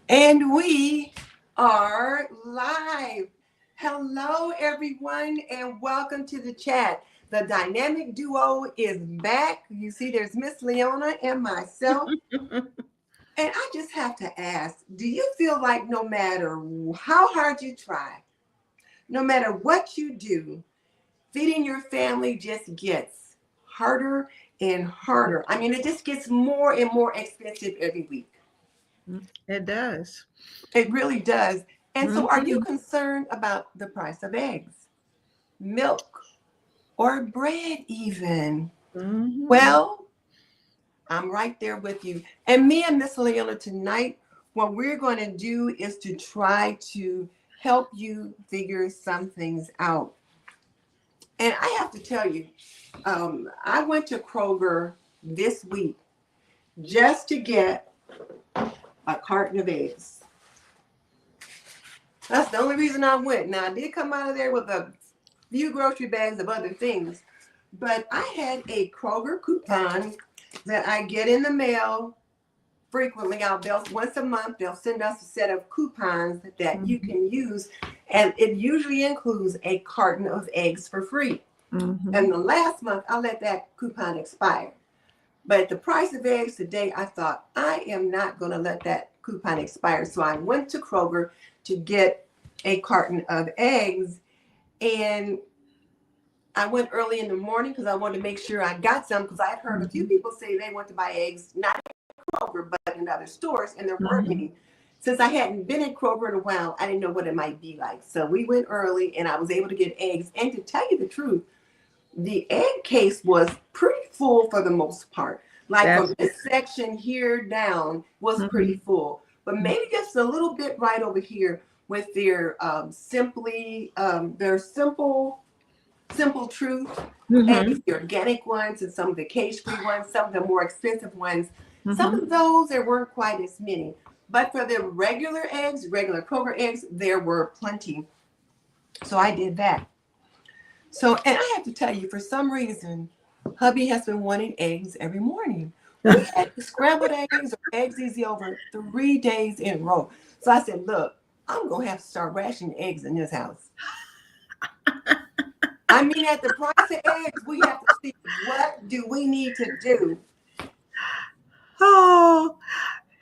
And we are live. Hello, everyone, and welcome to the chat. The dynamic duo is back. You see, there's Miss Leona and myself. And I just have to ask, do you feel like no matter how hard you try, no matter what you do, feeding your family just gets harder and harder? I mean, it just gets more and more expensive every week. It does. It really does. And so, are you Mhm. concerned about the price of eggs, milk, or bread, even? Mhm. Well, I'm right there with you. And me and Miss Leona tonight, what we're going to do is to try to help you figure some things out. And I have to tell you, I went to Kroger this week just to get a carton of eggs. That's the only reason I went. Now, I did come out of there with a few grocery bags of other things, but I had a Kroger coupon that I get in the mail frequently. Once a month, they'll send us a set of coupons that you Mhm. can use, and it usually includes a carton of eggs for free. And Mhm. the last month, I let that coupon expire. But at the price of eggs today, I thought, I am not going to let that coupon expire. So I went to Kroger to get a carton of eggs. And I went early in the morning because I wanted to make sure I got some, because I had heard a few Mhm. people say they went to buy eggs, not at Kroger, but in other stores, and there weren't Mhm. any. Since I hadn't been in Kroger in a while, I didn't know what it might be like. So we went early and I was able to get eggs. And to tell you the truth, the egg case was pretty full for the most part. Like from That's this section here down was pretty Mhm. full, but maybe just a little bit right over here with their their simple truth, and Mhm. the organic ones and some of the cage-free ones, some of the more expensive ones. Some Mhm. of those there weren't quite as many, but for the regular eggs, regular Kroger eggs, there were plenty. So I did that. So, and I have to tell you, for some reason, hubby has been wanting eggs every morning. We had scrambled eggs or eggs easy over 3 days in a row. So I said, look, I'm going to have to start rationing eggs in this house. I mean, at the price of eggs, we have to see, what do we need to do? Oh,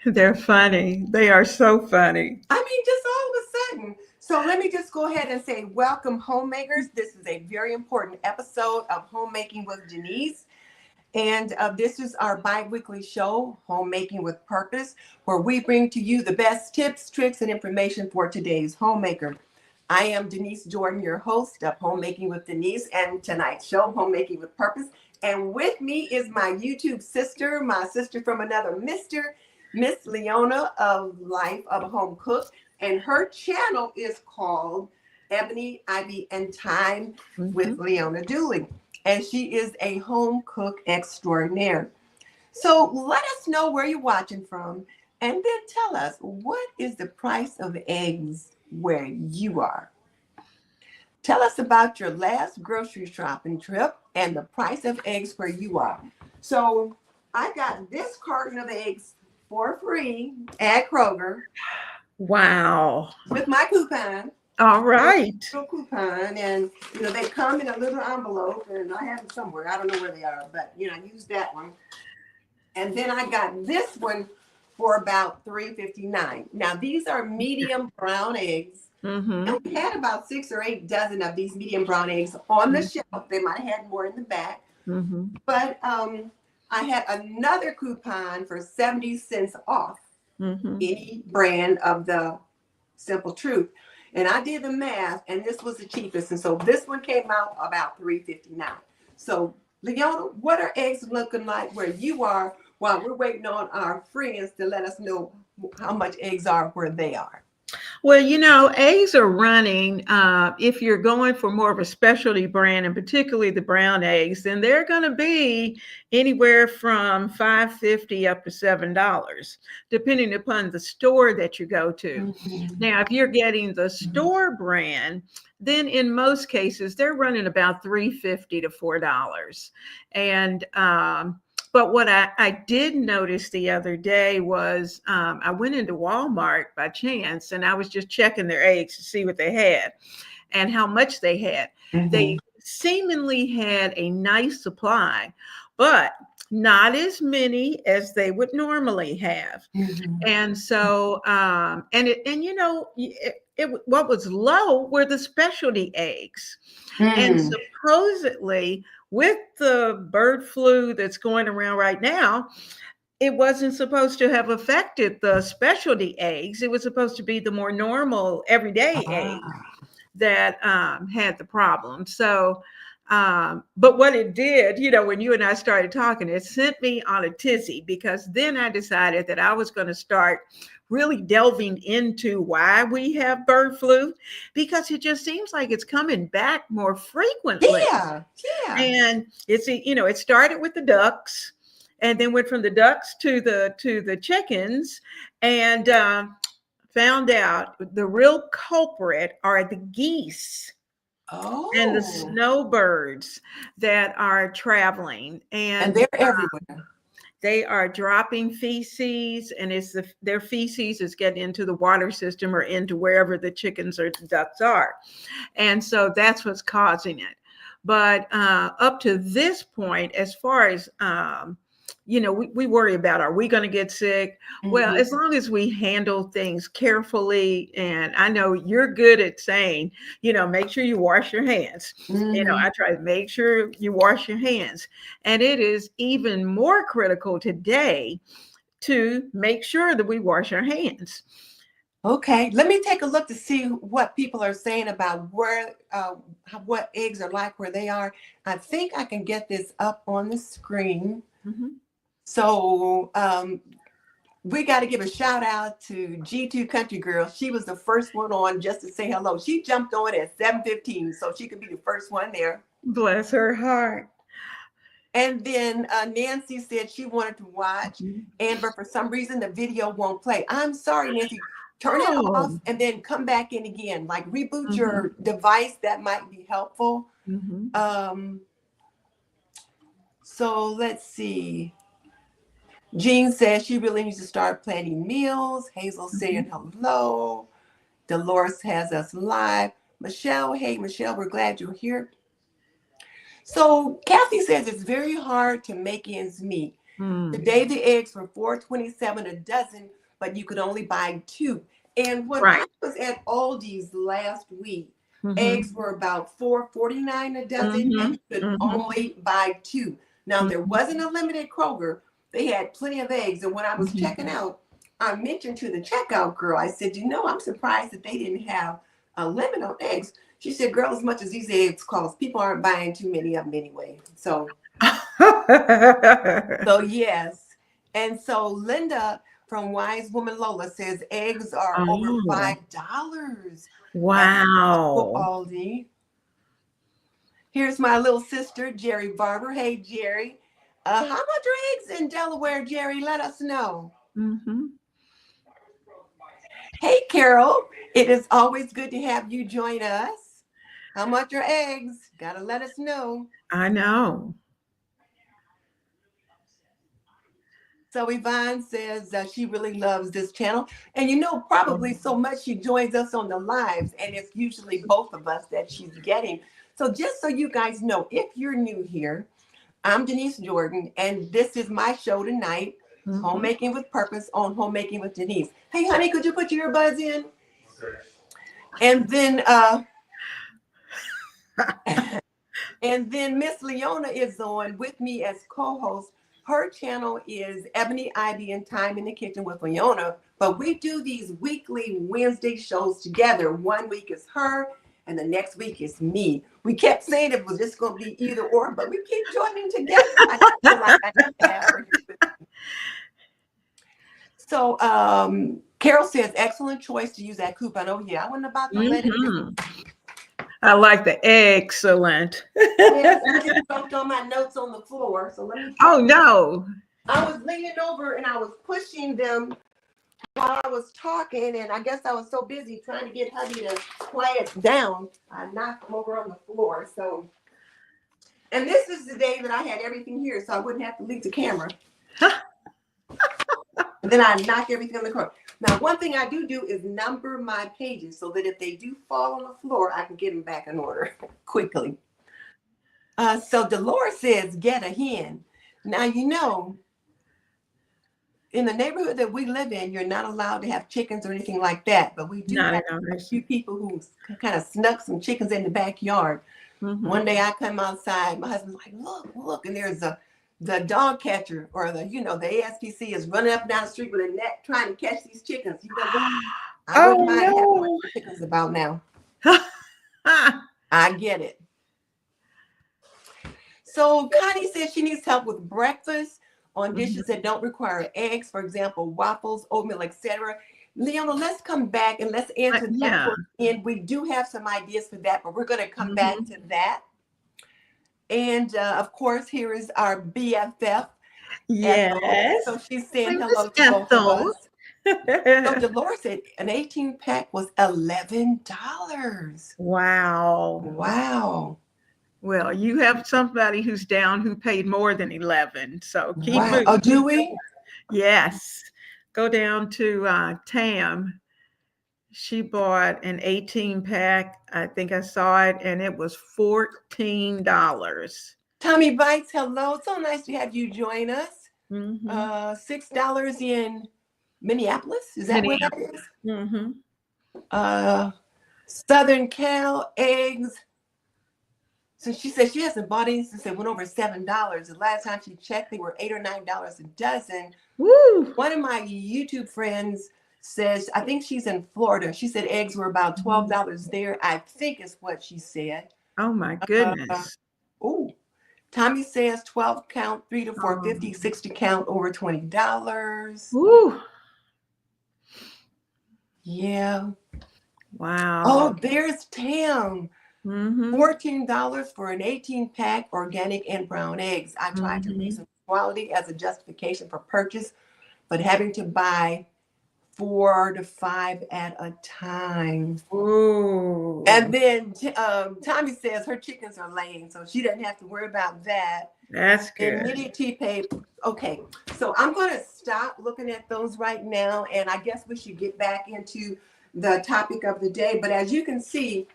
they're funny. They are so funny. I mean, just all of a sudden. So let me just go ahead and say, welcome, homemakers. This is a very important episode of Homemaking with Denise. And this is our bi-weekly show, Homemaking with Purpose, where we bring to you the best tips, tricks, and information for today's homemaker. I am Denise Jordan, your host of Homemaking with Denise, and tonight's show, Homemaking with Purpose. And with me is my YouTube sister, my sister from another mister, Miss Leona of Life of a Home Cook. And her channel is called Ebony, Ivy, and Thyme with Mhm. Leona Dooley. And she is a home cook extraordinaire. So let us know where you're watching from, and then tell us, what is the price of eggs where you are? Tell us about your last grocery shopping trip and the price of eggs where you are. So I got this carton of eggs for free at Kroger Wow. with my coupon. All There's right. a little coupon, and they come in a little envelope, and I have them somewhere. I don't know where they are, but I used that one. And then I got this one for about $3.59. Now these are medium brown eggs. And Mhm. we had about 6 or 8 dozen of these medium brown eggs on the shelf. They might have had more in the back. Mhm. But I had another coupon for 70 cents off Mhm. any brand of the Simple Truth. And I did the math, and this was the cheapest. And so this one came out about $3.59. So, Leona, what are eggs looking like where you are while we're waiting on our friends to let us know how much eggs are where they are? Well, eggs are running. If you're going for more of a specialty brand, and particularly the brown eggs, then they're going to be anywhere from $5.50 up to $7, depending upon the store that you go to. Mhm. Now, if you're getting the store brand, then in most cases they're running about $3.50 to $4, and But what I did notice the other day was I went into Walmart by chance and I was just checking their eggs to see what they had and how much they had. They seemingly had a nice supply, but not as many as they would normally have. And so, what was low were the specialty eggs. And supposedly, with the bird flu that's going around right now, it wasn't supposed to have affected the specialty eggs. It was supposed to be the more normal, everyday eggs that had the problem. So, but what it did, when you and I started talking, it sent me on a tizzy because then I decided that I was going to start really delving into why we have bird flu because it just seems like it's coming back more frequently. Yeah. And it started with the ducks and then went from the ducks to the chickens and found out the real culprit are the geese and the snowbirds that are traveling. And they're everywhere. They are dropping feces, and their feces is getting into the water system or into wherever the chickens or the ducks are. And so that's what's causing it. But up to this point, as far as we worry about, are we going to get sick? Well, as long as we handle things carefully, and I know you're good at saying, make sure you wash your hands. I try to make sure you wash your hands. And it is even more critical today to make sure that we wash our hands. Okay, let me take a look to see what people are saying about what eggs are like where they are. I think I can get this up on the screen. So we got to give a shout out to G2 Country Girl. She was the first one on just to say hello. She jumped on at 7:15, so she could be the first one there. Bless her heart. And then Nancy said she wanted to watch, but for some reason the video won't play. I'm sorry, Nancy. Turn it off and then come back in again. Like reboot your device. That might be helpful. So let's see. Jean says she really needs to start planning meals. Hazel saying hello. Dolores has us live. Michelle, hey Michelle, we're glad you're here. So Kathy says it's very hard to make ends meet. Today the eggs were $4.27 a dozen, but you could only buy 2. And when I was at Aldi's last week, eggs were about $4.49 a dozen, and you could only buy 2. Now there wasn't a limited Kroger. They had plenty of eggs. And when I was checking out, I mentioned to the checkout girl, I said, I'm surprised that they didn't have a limit on eggs. She said, girl, as much as these eggs cost, people aren't buying too many of them anyway. So, yes. And so Linda from Wise Woman Lola says eggs are over $5. Wow. Aldi. Here's my little sister, Jerry Barber. Hey, Jerry. How much are eggs in Delaware, Jerry? Let us know. Hey, Carol. It is always good to have you join us. How much are eggs? Gotta let us know. I know. So Yvonne says she really loves this channel. And probably so much she joins us on the lives. And it's usually both of us that she's getting. So just so you guys know, if you're new here, I'm Denise Jordan, and this is my show tonight, Homemaking with Purpose on Homemaking with Denise. Hey, honey, could you put your earbuds in? And then Miss Leona is on with me as co-host. Her channel is Ebony, Ivy, and Thyme in the Kitchen with Leona. But we do these weekly Wednesday shows together. One week is her, and the next week is me. We kept saying it was just going to be either or, but we keep joining together. I feel like I have to have her here with me. So Carol says, excellent choice to use that coupon. Oh, yeah, I wasn't about to let it go. I like the excellent. Yes, I just dumped all my notes on the floor. So let me. Oh, no. I was leaning over and I was pushing them while I was talking, and I guess I was so busy trying to get hubby to quiet down, I knocked them over on the floor. So, And this is the day that I had everything here, so I wouldn't have to leave the camera. And then I knock everything on the corner. Now, one thing I do is number my pages so that if they do fall on the floor, I can get them back in order quickly. So Dolores says, get a hen. Now, you know, in the neighborhood that we live in, you're not allowed to have chickens or anything like that. But we do Not have at all. a few people who kind of snuck some chickens in the backyard. Mhm. One day I come outside, my husband's like, look, and there's the dog catcher or the ASPC is running up and down the street with a net trying to catch these chickens. You know what? I wouldn't mind having more chickens about now. I get it. So Connie says she needs help with breakfast on dishes that don't require eggs, for example, waffles, oatmeal, etc. Leona, let's come back and let's answer that. And we do have some ideas for that, but we're going to come back to that. And of course, here is our BFF. Yes. Ethel. So she's saying hello to both of us. So Dolores said an 18-pack was $11. Wow. Wow. Well, you have somebody who's down who paid more than 11. So keep moving. Oh, do we? Yes. Go down to Tam. She bought an 18-pack. I think I saw it, and it was $14. Tommy Bites, hello. So nice to have you join us. $6 in Minneapolis. Is that where that is? Southern Cal eggs. So she said she hasn't bought any since it went over $7. The last time she checked, they were $8 or $9 a dozen. Woo! One of my YouTube friends says, I think she's in Florida. She said eggs were about $12 there. I think is what she said. Oh my goodness. Tommy says 12 count, 3 to 450, 60 count, over $20. Woo! Yeah. Wow. Oh, there's Tam. $14 for an 18-pack organic and brown eggs. I tried to reason quality as a justification for purchase, but having to buy 4 to 5 at a time. Ooh. And then Tommy says her chickens are laying, so she doesn't have to worry about that. That's good. And Mitty T-Pay. Okay, so I'm going to stop looking at those right now, and I guess we should get back into the topic of the day. But as you can see,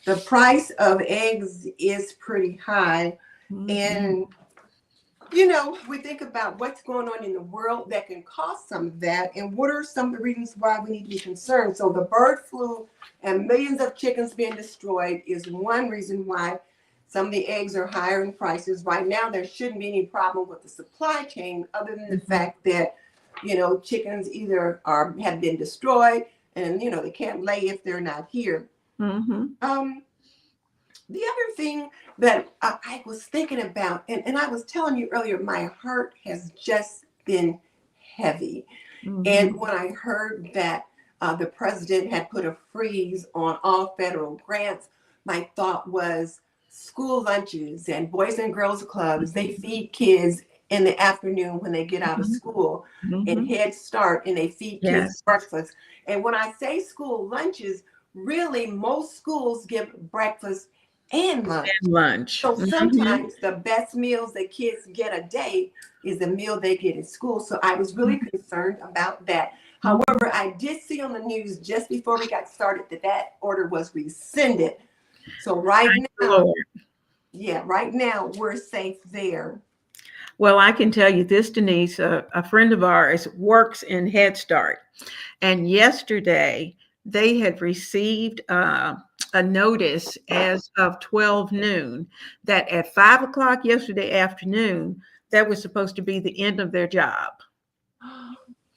the price of eggs is pretty high. And, you know, we think about what's going on in the world that can cause some of that. And what are some of the reasons why we need to be concerned? So the bird flu and millions of chickens being destroyed is one reason why some of the eggs are higher in prices. Right now, there shouldn't be any problem with the supply chain other than the fact that, you know, chickens either have been destroyed and, you know, they can't lay if they're not here. The other thing that I was thinking about, and I was telling you earlier, my heart has just been heavy. And when I heard that the president had put a freeze on all federal grants, my thought was school lunches and boys and girls clubs. They feed kids in the afternoon when they get out of school, and Head Start, and they feed kids breakfast. And when I say school lunches, really most schools give breakfast and lunch. So sometimes the best meals that kids get a day is the meal they get in school. So I was really concerned about that. However, I did see on the news just before we got started that order was rescinded. So right now we're safe there. Well, I can tell you this, Denise, a friend of ours works in Head Start. And yesterday they had received a notice as of 12 noon that at 5 o'clock yesterday afternoon, that was supposed to be the end of their job.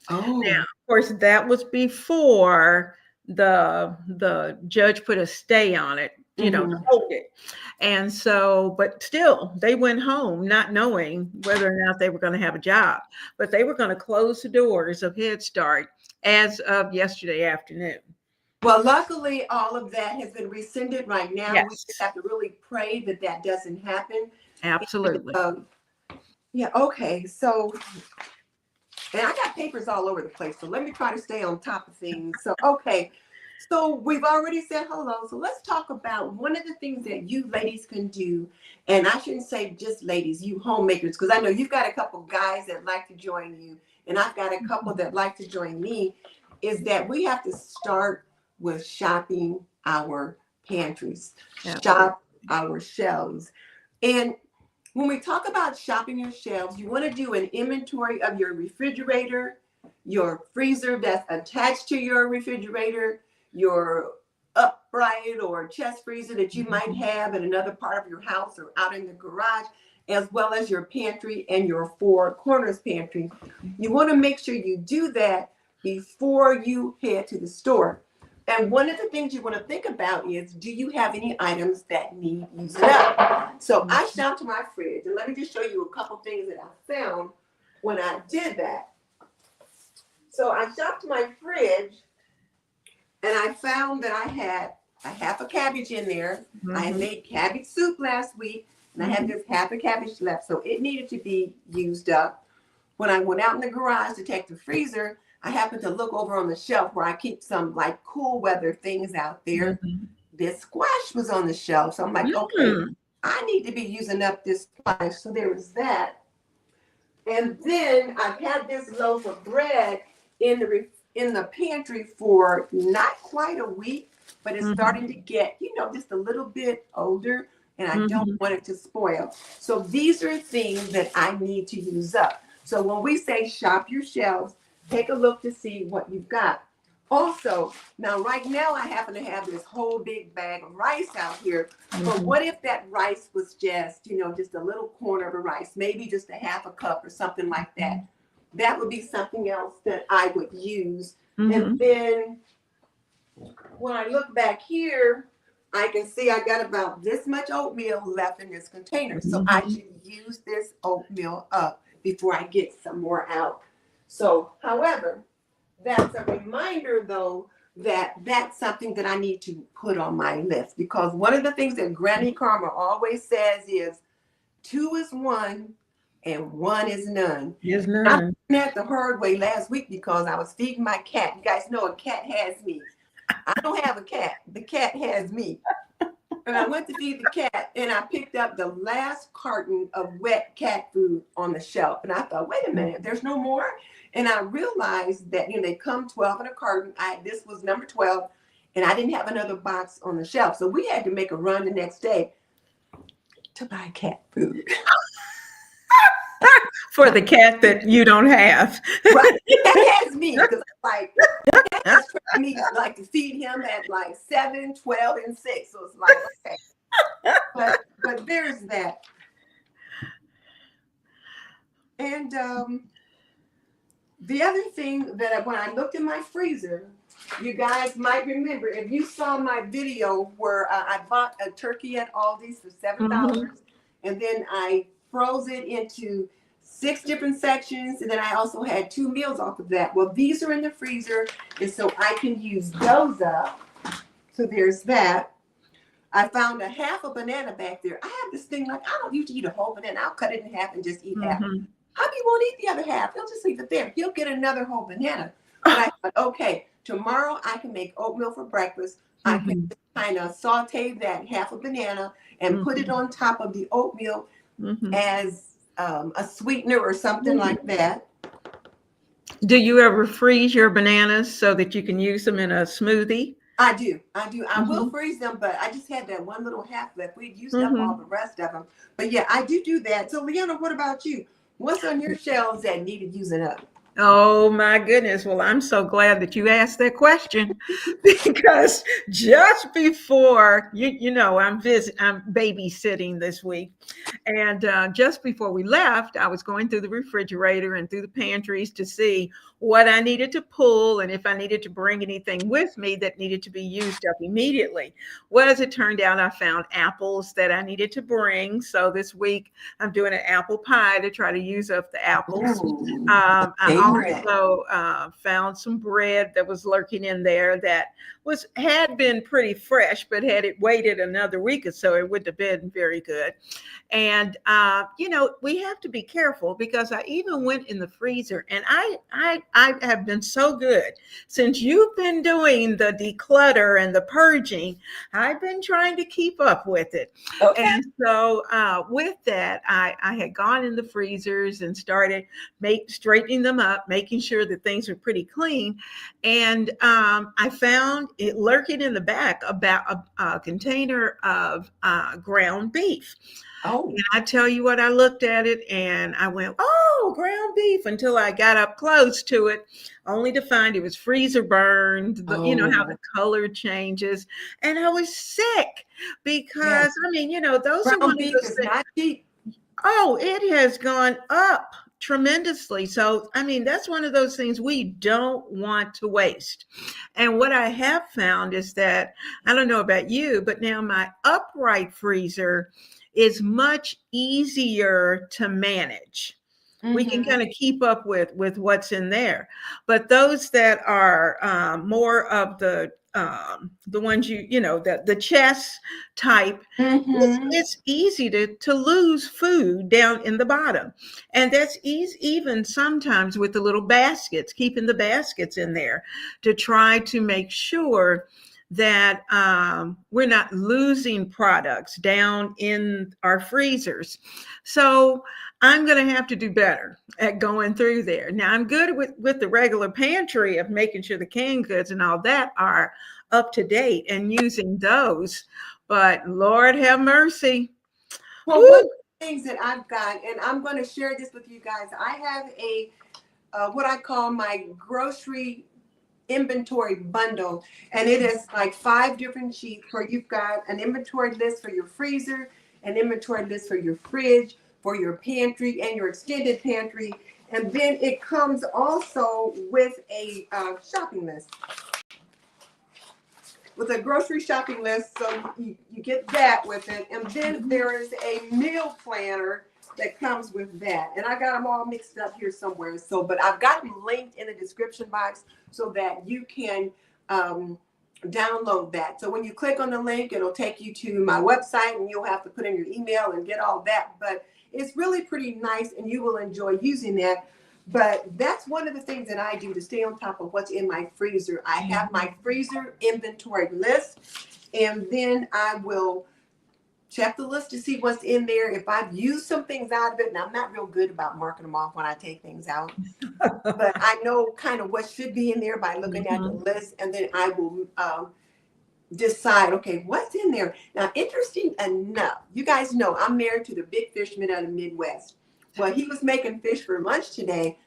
Now, of course, that was before the judge put a stay on it, you know, to hold it. And so, but still, they went home not knowing whether or not they were going to have a job, but they were going to close the doors of Head Start as of yesterday afternoon. Well, luckily, all of that has been rescinded right now. We just have to really pray that that doesn't happen. Absolutely. And, yeah, okay. So, and I got papers all over the place, so let me try to stay on top of things. So, okay. So we've already said hello. So let's talk about one of the things that you ladies can do. And I shouldn't say just ladies, you homemakers, because I know you've got a couple guys that like to join you. And I've got a couple that like to join me, is that we have to start with shopping our pantries, shop our shelves. And when we talk about shopping your shelves, you want to do an inventory of your refrigerator, your freezer that's attached to your refrigerator, your upright or chest freezer that you might have in another part of your house or out in the garage, as well as your pantry and your four corners pantry. You want to make sure you do that before you head to the store. And one of the things you want to think about is, do you have any items that need using up? So I shopped my fridge, and let me just show you a couple things that I found when I did that. So I shopped my fridge, and I found that I had a half a cabbage in there. I had made cabbage soup last week, and I had this half a cabbage left, so it needed to be used up. When I went out in the garage to take the freezer, I happened to look over on the shelf where I keep some like cool weather things out there. This squash was on the shelf. So I'm like, okay, I need to be using up this squash. So there was that. And then I've had this loaf of bread in the pantry for not quite a week, but it's starting to get, just a little bit older, and I don't want it to spoil. So these are things that I need to use up. So when we say shop your shelves, take a look to see what you've got. Also, now right now I happen to have this whole big bag of rice out here. But what if that rice was just, just a little corner of a rice, maybe just a half a cup or something like that? That would be something else that I would use. And then when I look back here, I can see I got about this much oatmeal left in this container. So I should use this oatmeal up before I get some more out. So, however, that's a reminder, though, that that's something that I need to put on my list, because one of the things that Granny Karma always says is 2 is 1 and 1 is none. Yes, I none. learned that the hard way last week because I was feeding my cat. You guys know a cat has me. I don't have a cat. The cat has me. And I went to feed the cat, and I picked up the last carton of wet cat food on the shelf. And I thought, wait a minute, there's no more? And I realized that, they come 12 in a carton. This was number 12, and I didn't have another box on the shelf. So we had to make a run the next day to buy cat food. For the cat that you don't have. Right. That has me, because that's for me, like to feed him at like 7, 12, and 6. So it's like, okay. But there's that. And the other thing that when I looked in my freezer, you guys might remember, if you saw my video where I bought a turkey at Aldi's for $7, and then I froze it into 6 different sections, and then I also had 2 meals off of that. Well, these are in the freezer, and so I can use those up. So there's that. I found a half a banana back there. I have this thing, like, I don't usually eat a whole banana. I'll cut it in half and just eat half. Hubby won't eat the other half. He'll just leave it there. He'll get another whole banana. But I thought, okay, tomorrow I can make oatmeal for breakfast. I can kind of saute that half a banana and put it on top of the oatmeal as a sweetener or something like that. Do you ever freeze your bananas so that you can use them in a smoothie? I do. I will freeze them, but I just had that one little half left. We'd used up all the rest of them. But yeah, I do that. So Leona, what about you? What's on your shelves that needed using up? Oh my goodness. Well, I'm so glad that you asked that question, because just before I'm babysitting this week. And just before we left, I was going through the refrigerator and through the pantries to see what I needed to pull and if I needed to bring anything with me that needed to be used up immediately. Well, as it turned out, I found apples that I needed to bring. So this week I'm doing an apple pie to try to use up the apples. I Bread. also found some bread that was lurking in there that had been pretty fresh, but had it waited another week or so, it wouldn't have been very good. And we have to be careful, because I even went in the freezer, and I have been so good since you've been doing the declutter and the purging. I've been trying to keep up with it. Okay. And so with that, I had gone in the freezers and started straightening them up, making sure that things were pretty clean. And I found it lurking in the back about a container of ground beef. Oh. And I tell you what, I looked at it and I went, oh, ground beef, until I got up close to it, only to find it was freezer burned. You know how the color changes. And I was sick because, those are Ground one of beef those is things. not cheap. Oh, it has gone up tremendously. So, that's one of those things we don't want to waste. And what I have found is that, I don't know about you, but now my upright freezer is much easier to manage. We can kind of keep up with what's in there. But those that are more of the ones the chest type, it's easy to lose food down in the bottom. And that's easy, even sometimes with the little baskets, keeping the baskets in there to try to make sure that we're not losing products down in our freezers. So I'm going to have to do better at going through there. Now, I'm good with the regular pantry of making sure the canned goods and all that are up to date and using those. But Lord have mercy. Well, one of the things that I've got, and I'm going to share this with you guys, I have a what I call my grocery inventory bundle, and it is like 5 different sheets where you've got an inventory list for your freezer, an inventory list for your fridge, for your pantry and your extended pantry, and then it comes also with a shopping list, with a grocery shopping list. So you get that with it, and then there is a meal planner that comes with that. And I got them all mixed up here somewhere. So, but I've got them linked in the description box so that you can download that. So when you click on the link, it'll take you to my website, and you'll have to put in your email and get all that. But it's really pretty nice, and you will enjoy using that. But that's one of the things that I do to stay on top of what's in my freezer. I have my freezer inventory list, and then I will check the list to see what's in there. If I've used some things out of it, and I'm not real good about marking them off when I take things out, but I know kind of what should be in there by looking at the list, and then I will decide, okay, what's in there. Now, interesting enough, you guys know I'm married to the big fishman out of the Midwest. Well, he was making fish for lunch today,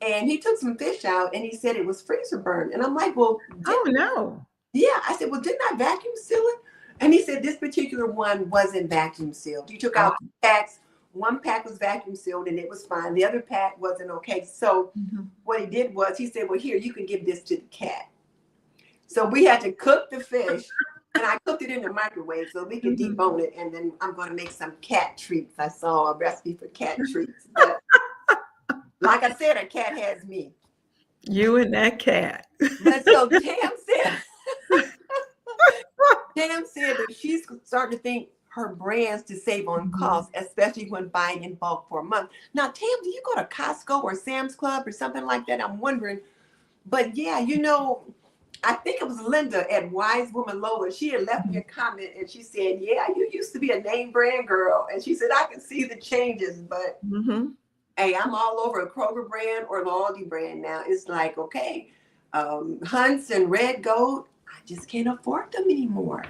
and he took some fish out, and he said it was freezer burned. And I'm like, well, oh no. Yeah, I said, well, didn't I vacuum seal it? And he said this particular one wasn't vacuum sealed. He took out 2 packs. 1 pack was vacuum sealed, and it was fine. The other pack wasn't okay. So what he did was he said, well, here, you can give this to the cat. So we had to cook the fish, and I cooked it in the microwave so we could debone it, and then I'm going to make some cat treats. I saw a recipe for cat treats. But like I said, a cat has me. You and that cat. But so Tam said that she's starting to think her brands to save on costs, especially when buying in bulk for a month. Now, Tam, do you go to Costco or Sam's Club or something like that? I'm wondering. But yeah, I think it was Linda at Wise Woman Lola. She had left me a comment, and she said, yeah, you used to be a name brand girl. And she said, I can see the changes, but hey, I'm all over a Kroger brand or the Aldi brand now. It's like, okay, Hunts and Red Gold, I just can't afford them anymore.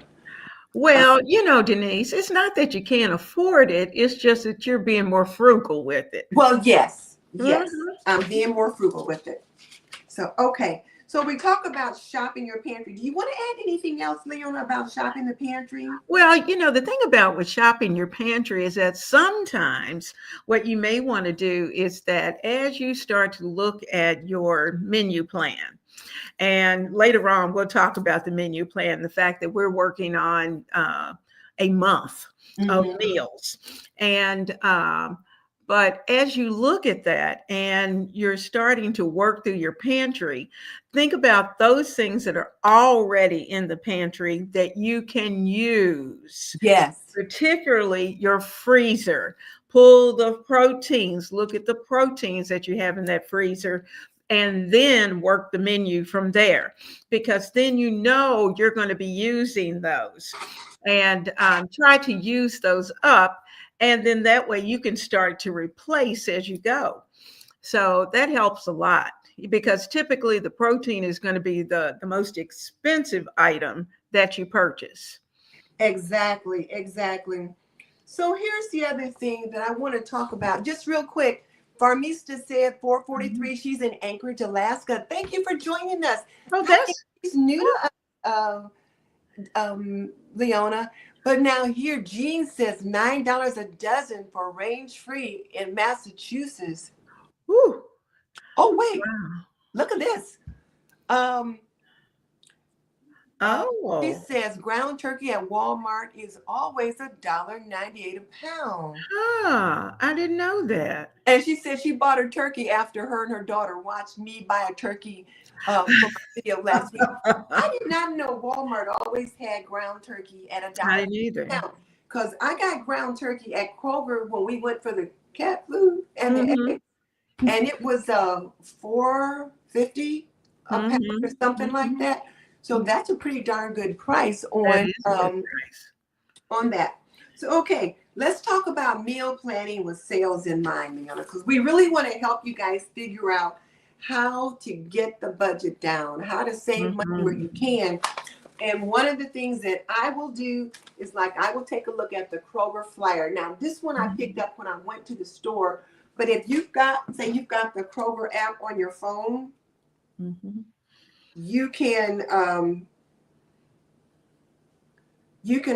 Well, Denise, it's not that you can't afford it. It's just that you're being more frugal with it. Well, yes. I'm being more frugal with it. So, okay. So we talk about shopping your pantry. Do you want to add anything else, Leona, about shopping the pantry? Well, the thing about with shopping your pantry is that sometimes what you may want to do is that as you start to look at your menu plan, and later on we'll talk about the menu plan, the fact that we're working on a month of meals. And But as you look at that and you're starting to work through your pantry, think about those things that are already in the pantry that you can use, Yes. particularly your freezer. Pull the proteins, look at the proteins that you have in that freezer, and then work the menu from there, because then you know you're going to be using those, and try to use those up. And then that way you can start to replace as you go. So that helps a lot, because typically the protein is going to be the most expensive item that you purchase. Exactly. Exactly. So here's the other thing that I want to talk about just real quick. Farmista said 443. She's in Anchorage, Alaska. Thank you for joining us. Oh, I think that's she's new to us, Leona. But now here, Jean says $9 a dozen for range free in Massachusetts. whew, Oh, wait, wow. look at this. Um, she Oh, says ground turkey at Walmart is always $1.98 a pound. I didn't know that. And she said she bought her turkey after her and her daughter watched me buy a turkey for my video last week. I did not know Walmart always had ground turkey at I $1 didn't either. a pound, because I got ground turkey at Kroger when we went for the cat food and the Mhm. eggs, and it was $4.50 a pound or Mhm. something like Mhm. that. So that's a pretty darn good price That is a good price. on that. So, okay, let's talk about meal planning with sales in mind, Leona, because we really want to help you guys figure out how to get the budget down, how to save money where Mhm. you can. And one of the things that I will do is, like, I will take a look at the Kroger flyer. Now, this one I picked up when I went to the store, but if you've got, say, you've got the Kroger app on your phone, Mhm. you can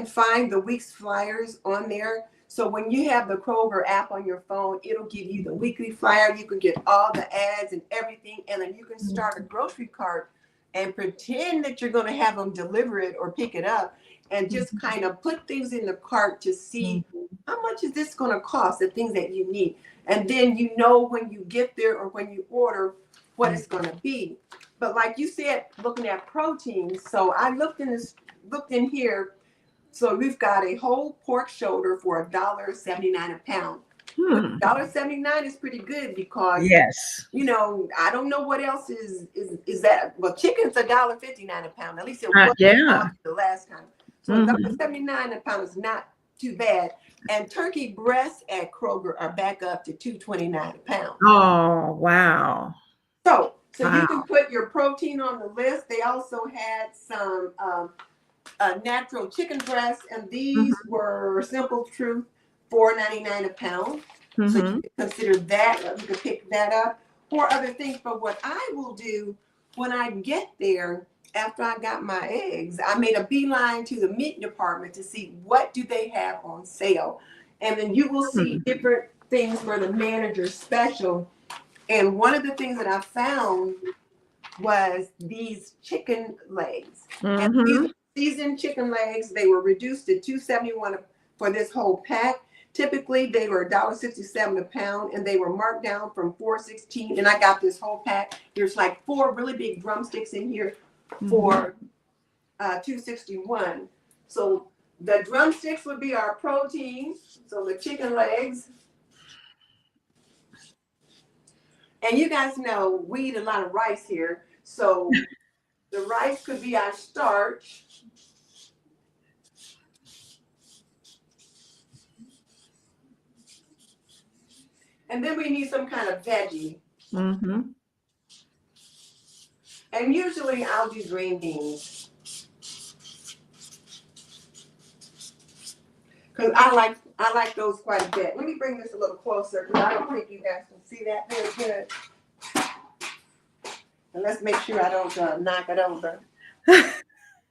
find the week's flyers on there. So when you have the Kroger app on your phone, it'll give you the weekly flyer. You can get all the ads and everything, and then you can start a grocery cart and pretend that you're going to have them deliver it or pick it up, and just kind of put things in the cart to see Mhm. how much is this going to cost, the things that you need. And then you know when you get there or when you order what it's going to be. But like you said, looking at protein, so I looked in here. So we've got a whole pork shoulder for $1.79 a pound. Which Hmm. $1.79 is pretty good, because Yes. I don't know what else is that. Well, chicken's $1.59 a pound. At least it was Yeah. the last time. So Mhm. $1.79 a pound is not too bad. And turkey breasts at Kroger are back up to $2.29 a pound. Oh, wow. So you can Wow. put your protein on the list. They also had some natural chicken breasts, and these Mhm. were Simple Truth, $4.99 a pound. So you Mhm. can consider that. You can pick that up or other things. But what I will do when I get there, after I got my eggs, I made a beeline to the meat department to see what do they have on sale, and then you will see Mhm. different things for the manager special. And one of the things that I found was these chicken legs. And these Mhm. seasoned chicken legs, they were reduced to $2.71 for this whole pack. Typically, they were $1.67 a pound, and they were marked down from $4.16. And I got this whole pack. There's like 4 really big drumsticks in here Mhm. for $2.61. So the drumsticks would be our protein. So the chicken legs. And you guys know we eat a lot of rice here. So the rice could be our starch. And then we need some kind of veggie. Mhm. And usually I'll do green beans, because I like those quite a bit. Let me bring this a little closer, because I don't think you guys can see that very good. And let's make sure I don't knock it over.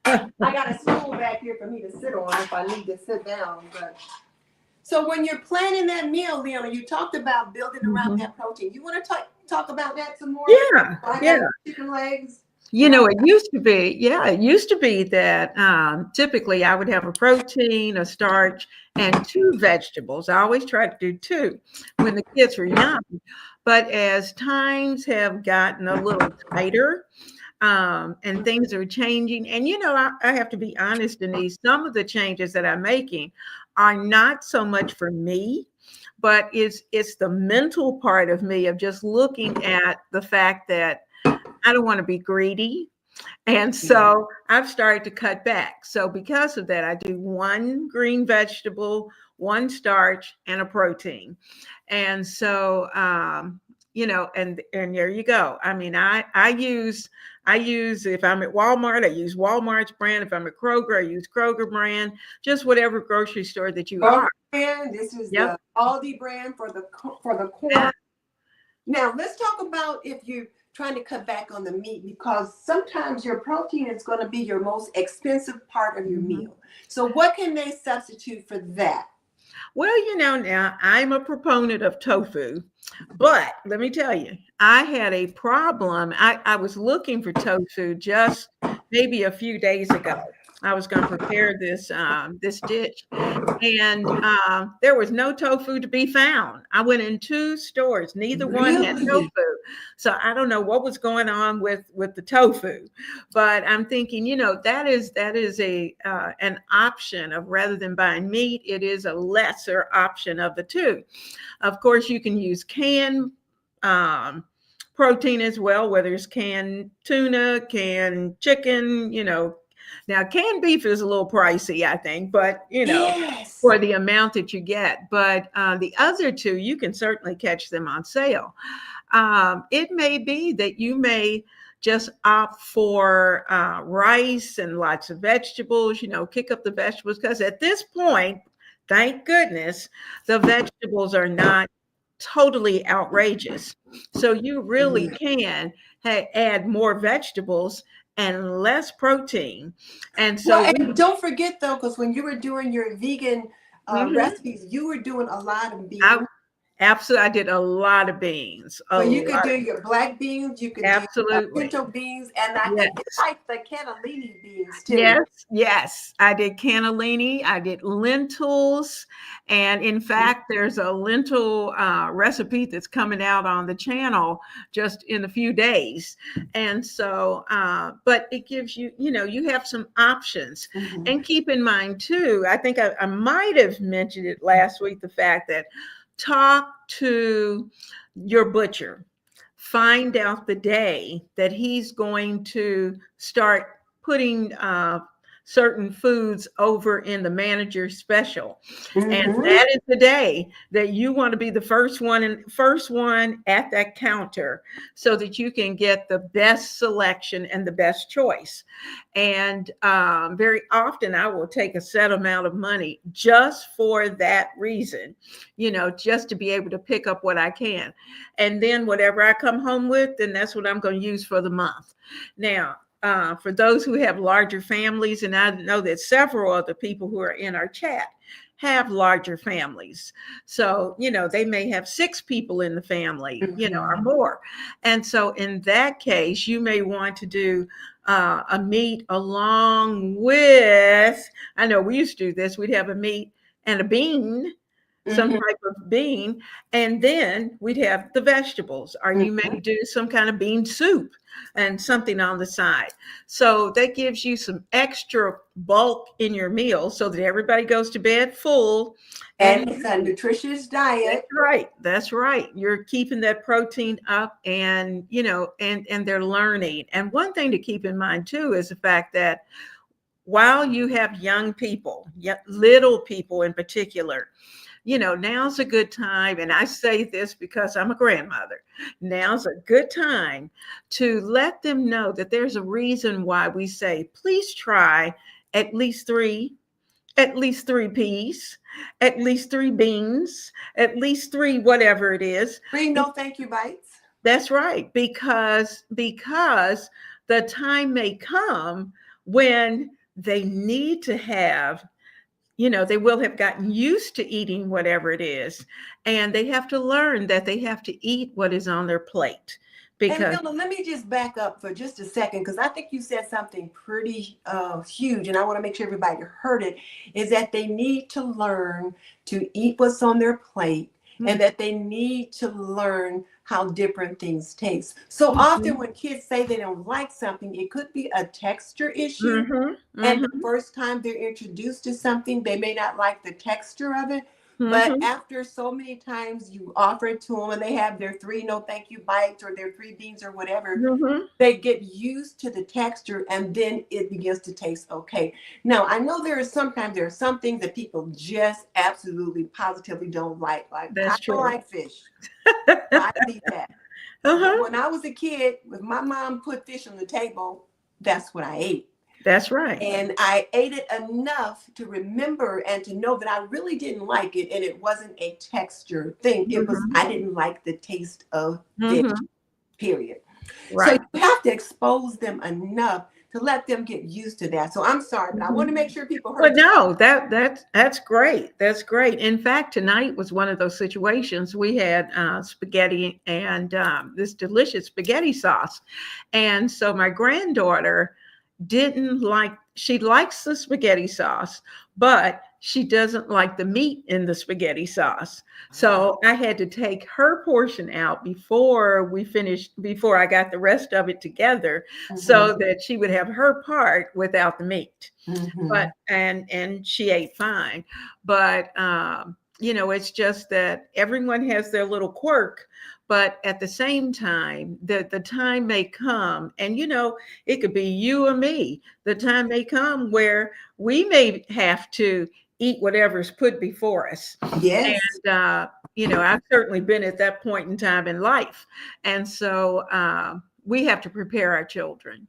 I got a stool back here for me to sit on if I need to sit down. But so when you're planning that meal, Leona, you talked about building around Mhm. that protein. You want to talk about that some more? Yeah. I got Yeah. chicken legs. It used to be, it used to be that typically I would have a protein, a starch, and two vegetables. I always try to do two when the kids were young. But as times have gotten a little tighter, and things are changing, and I have to be honest, Denise, some of the changes that I'm making are not so much for me, but it's the mental part of me of just looking at the fact that I don't want to be greedy. And so I've started to cut back. So because of that, I do one green vegetable, one starch, and a protein. And so, and there you go. I mean, I use if I'm at Walmart, I use Walmart's brand. If I'm at Kroger, I use Kroger brand. Just whatever grocery store that you Kroger are. brand. This is Yep. the Aldi brand for the corn. Yeah. Now let's talk about if you're trying to cut back on the meat, because sometimes your protein is going to be your most expensive part of your meal. So what can they substitute for that? Well, now I'm a proponent of tofu, but let me tell you, I had a problem. I was looking for tofu just maybe a few days ago. I was going to prepare this dish, and there was no tofu to be found. I went in two stores, neither one had Really? tofu. So I don't know what was going on with the tofu, but I'm thinking, that is a an option of, rather than buying meat, it is a lesser option of the two. Of course, you can use canned protein as well, whether it's canned tuna, canned chicken, Now, canned beef is a little pricey, I think, but Yes. for the amount that you get. But the other two, you can certainly catch them on sale. It may be that you may just opt for rice and lots of vegetables, kick up the vegetables, because at this point, thank goodness, the vegetables are not totally outrageous. So you really can add more vegetables and less protein. And so, Well, and don't forget though, because when you were doing your vegan recipes, you were doing a lot of beans. Absolutely, I did a lot of beans. So you could do your black beans, you could do pinto beans, and I think it's like the cannellini beans too. Yes, I did cannellini, I did lentils, and in fact, there's a lentil recipe that's coming out on the channel just in a few days. And so, but it gives you, you have some options. And keep in mind too, I think I might have mentioned it last week, the fact that talk to your butcher. Find out the day that he's going to start putting certain foods over in the manager special. And that is the day that you want to be the first one at that counter, so that you can get the best selection and the best choice. And very often I will take a set amount of money just for that reason, just to be able to pick up what I can. And then whatever I come home with, then that's what I'm going to use for the month. Now, for those who have larger families, and I know that several of the people who are in our chat have larger families. So, they may have 6 people in the family, or more. And so in that case, you may want to do a meat along with, I know we used to do this, we'd have a meat and a bean, some type of bean, and then we'd have the vegetables, or you may do some kind of bean soup and something on the side. So that gives you some extra bulk in your meal, so that everybody goes to bed full. And it's a nutritious diet. That's right. You're keeping that protein up, and and they're learning. And one thing to keep in mind too is the fact that while you have young people, little people in particular, now's a good time. And I say this because I'm a grandmother. Now's a good time to let them know that there's a reason why we say, please try at least three peas, at least 3 beans, at least 3, whatever it is. 3 no thank you bites. That's right. Because the time may come when they need to have, they will have gotten used to eating whatever it is. And they have to learn that they have to eat what is on their plate, And because Leona, let me just back up for just a second, because I think you said something pretty huge, and I want to make sure everybody heard it, is that they need to learn to eat what's on their plate, and that they need to learn how different things taste. So often when kids say they don't like something, it could be a texture issue. And the first time they're introduced to something, they may not like the texture of it. But after so many times you offer it to them and they have their 3 no thank you bites or their 3 beans or whatever, they get used to the texture and then it begins to taste okay. Now, I know there are some things that people just absolutely positively don't like. Like, I that's don't true. like fish. I eat that. But when I was a kid, when my mom put fish on the table, that's what I ate. That's right. And I ate it enough to remember and to know that I really didn't like it. And it wasn't a texture thing. It was, I didn't like the taste of fish, period. So Right. you have to expose them enough to let them get used to that. So I'm sorry, but I want to make sure people But heard you. no, that's great. That's great. In fact, tonight was one of those situations. We had spaghetti and this delicious spaghetti sauce, and so my granddaughter didn't like. She likes the spaghetti sauce, but she doesn't like the meat in the spaghetti sauce. So I had to take her portion out before we finished, before I got the rest of it together, so that she would have her part without the meat. But and she ate fine. But it's just that everyone has their little quirk. But at the same time, the time may come, and it could be you or me. The time may come where we may have to eat whatever's put before us. Yes. And I've certainly been at that point in time in life, and so we have to prepare our children.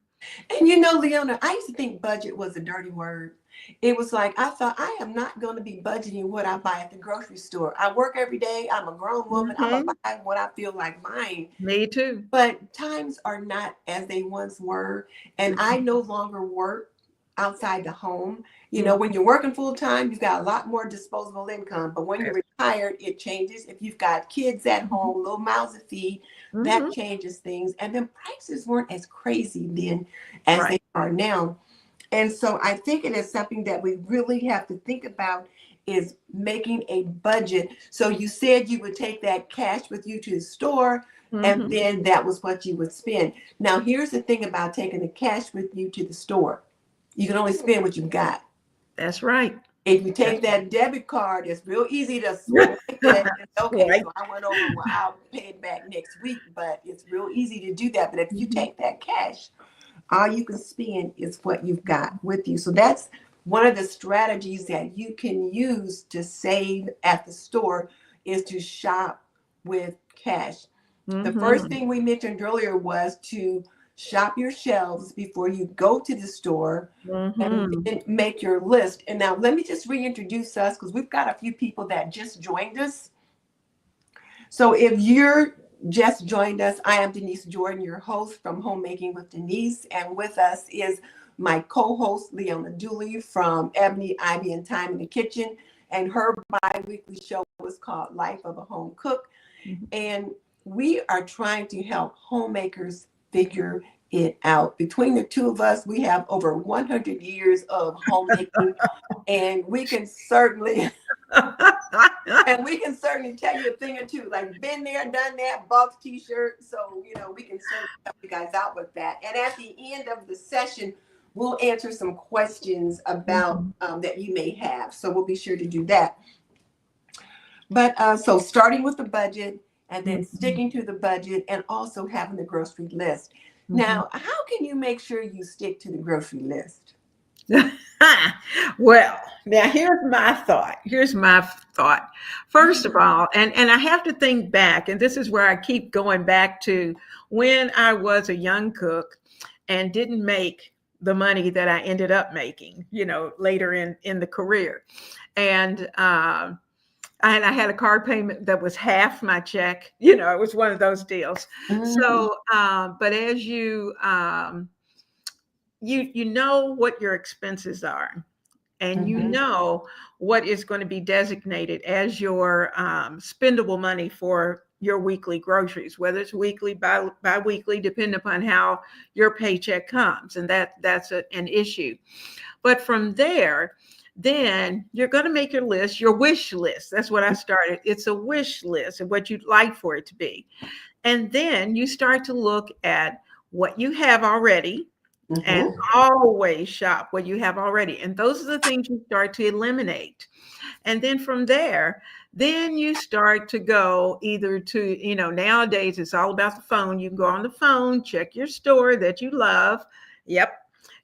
And Leona, I used to think budget was a dirty word. It was like, I thought, I am not going to be budgeting what I buy at the grocery store. I work every day. I'm a grown woman. I'm going to buy what I feel like buying. Me too. But times are not as they once were. And I no longer work outside the home. When you're working full time, you've got a lot more disposable income. But when you're retired, it changes. If you've got kids at home, little mouths to feed, that changes things. And then prices weren't as crazy then as they are now. And so I think it is something that we really have to think about, is making a budget. So you said you would take that cash with you to the store, and then that was what you would spend. Now, here's the thing about taking the cash with you to the store. You can only spend what you've got. That's right. If you take that debit card, it's real easy to swipe it. Okay, so I went over, well, I'll pay it back next week, but it's real easy to do that. But if you take that cash, all you can spend is what you've got with you. So that's one of the strategies that you can use to save at the store, is to shop with cash. The first thing we mentioned earlier was to shop your shelves before you go to the store, and then make your list. And now let me just reintroduce us, because we've got a few people that just joined us. So if you're just joined us, I am Denise Jordan, your host from Homemaking with Denise. And with us is my co-host, Leona Dooley from Ebony, Ivy, and Thyme in the Kitchen. And her bi-weekly show is called Life of a Home Cook. And we are trying to help homemakers figure it out. Between the two of us, we have over 100 years of homemaking, and we can certainly tell you a thing or two, like been there, done that, bought the t-shirt. So, we can certainly help you guys out with that. And at the end of the session, we'll answer some questions about that you may have. So we'll be sure to do that. But so starting with the budget, and then sticking to the budget, and also having the grocery list. Now, how can you make sure you stick to the grocery list? Well, now here's my thought. First of all, and I have to think back, and this is where I keep going back to when I was a young cook and didn't make the money that I ended up making, later in the career. And I had a car payment that was half my check. It was one of those deals. So, but as you know what your expenses are, and you know what is going to be designated as your spendable money for your weekly groceries, whether it's weekly, bi-weekly, depending upon how your paycheck comes. And that's an issue. But from there, then you're going to make your list, your wish list. That's what I started. It's a wish list of what you'd like for it to be. And then you start to look at what you have already, and always shop what you have already. And those are the things you start to eliminate. And then from there, then you start to go either to, nowadays it's all about the phone. You can go on the phone, check your store that you love. Yep.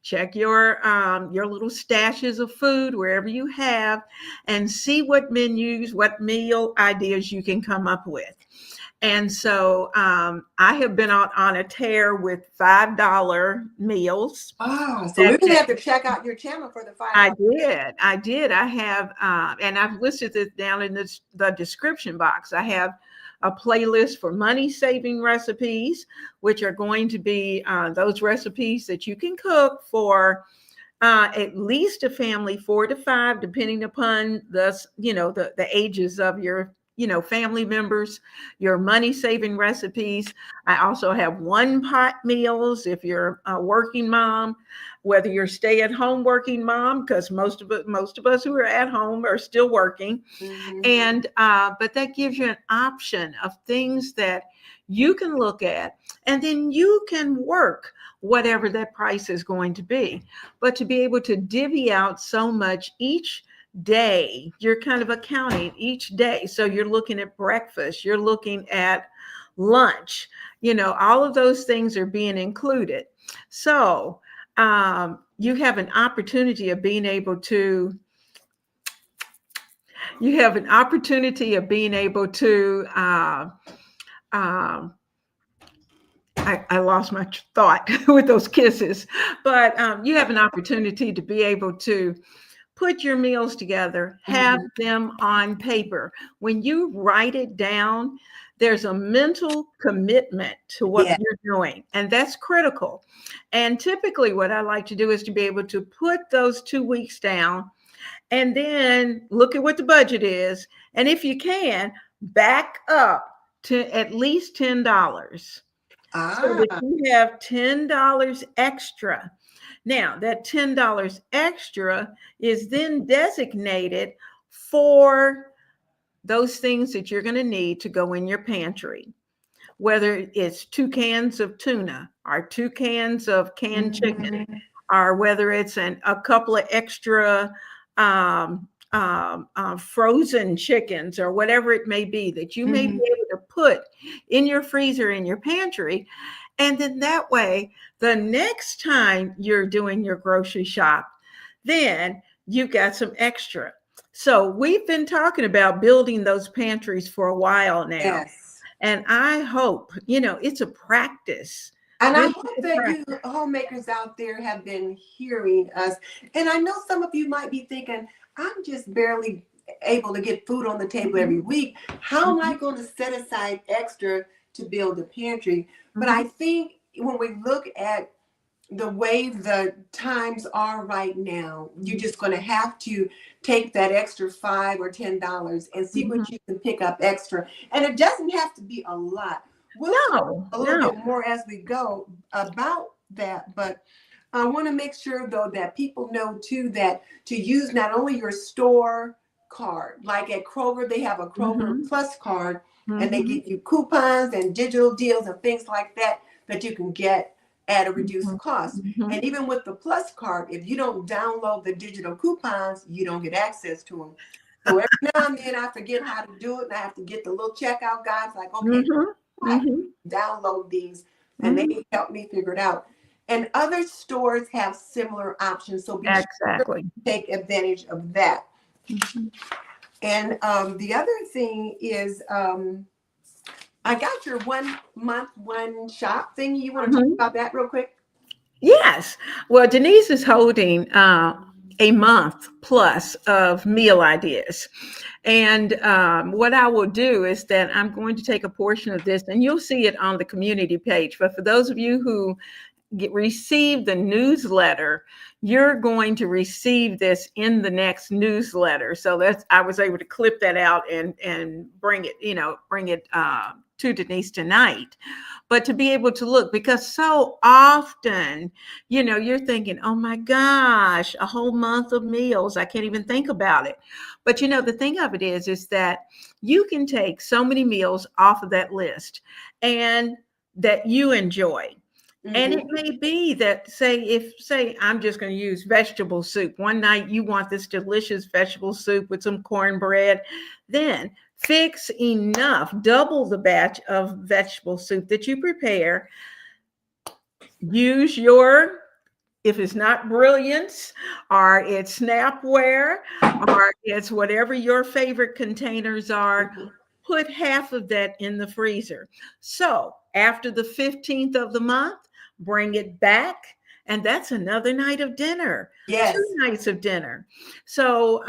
Check your little stashes of food wherever you have, and see what menus, what meal ideas you can come up with. And so I have been on a tear with $5 meals. So we're going to have to check out your channel for the $5. I did. I have, and I've listed this down in the description box. I have a playlist for money-saving recipes, which are going to be those recipes that you can cook for at least a family 4 to 5, depending upon the ages of your family members, your money-saving recipes. I also have one-pot meals if you're a working mom, whether you're stay-at-home working mom, because most of us who are at home are still working. And but that gives you an option of things that you can look at, and then you can work whatever that price is going to be. But to be able to divvy out so much each day, you're kind of accounting each day. So you're looking at breakfast, you're looking at lunch, all of those things are being included. So you have an opportunity of being able to I lost my thought with those kisses, but you have an opportunity to be able to put your meals together, have them on paper. When you write it down, there's a mental commitment to what you're doing, and that's critical. And typically what I like to do is to be able to put those 2 weeks down and then look at what the budget is. And if you can, back up to at least $10. So that you have $10 extra. Now, that $10 extra is then designated for those things that you're going to need to go in your pantry, whether it's 2 cans of tuna or 2 cans of canned chicken, or whether it's a couple of extra frozen chickens, or whatever it may be that you may be able to put in your freezer, in your pantry. And then that way, the next time you're doing your grocery shop, then you've got some extra. So we've been talking about building those pantries for a while now. Yes. And I hope, it's a practice. And I hope that you homemakers out there have been hearing us. And I know some of you might be thinking, I'm just barely able to get food on the table every week. How am I going to set aside extra to build a pantry? But I think when we look at the way the times are right now, you're just going to have to take that extra $5 or $10 and see what you can pick up extra. And it doesn't have to be a lot. We'll talk a little bit more as we go about that. But I want to make sure, though, that people know, too, that to use not only your store card, like at Kroger, they have a Kroger Plus card, and they give you coupons and digital deals and things like that that you can get at a reduced cost. And even with the Plus card, if you don't download the digital coupons, you don't get access to them. So every now and then I forget how to do it, and I have to get the little checkout guides, like, okay, I download these, and they help me figure it out. And other stores have similar options, so be sure to take advantage of that. And the other thing is, I got your 1 month, 1 shop thing. You want to talk about that real quick? Yes. Well, Denise is holding a month plus of meal ideas. And what I will do is that I'm going to take a portion of this, and you'll see it on the community page. But for those of you who receive the newsletter, you're going to receive this in the next newsletter. So I was able to clip that out and bring it to Denise tonight, but to be able to look, because so often, you're thinking, oh my gosh, a whole month of meals. I can't even think about it. But the thing of it is that you can take so many meals off of that list and that you enjoy. And it may be that, say I'm just going to use vegetable soup. One night you want this delicious vegetable soup with some cornbread, then fix enough, double the batch of vegetable soup that you prepare. Use if it's not Brilliance or it's Snapware or it's whatever your favorite containers are, put half of that in the freezer. So after the 15th of the month, bring it back, and that's another night of dinner. Yes. 2 nights of dinner. So,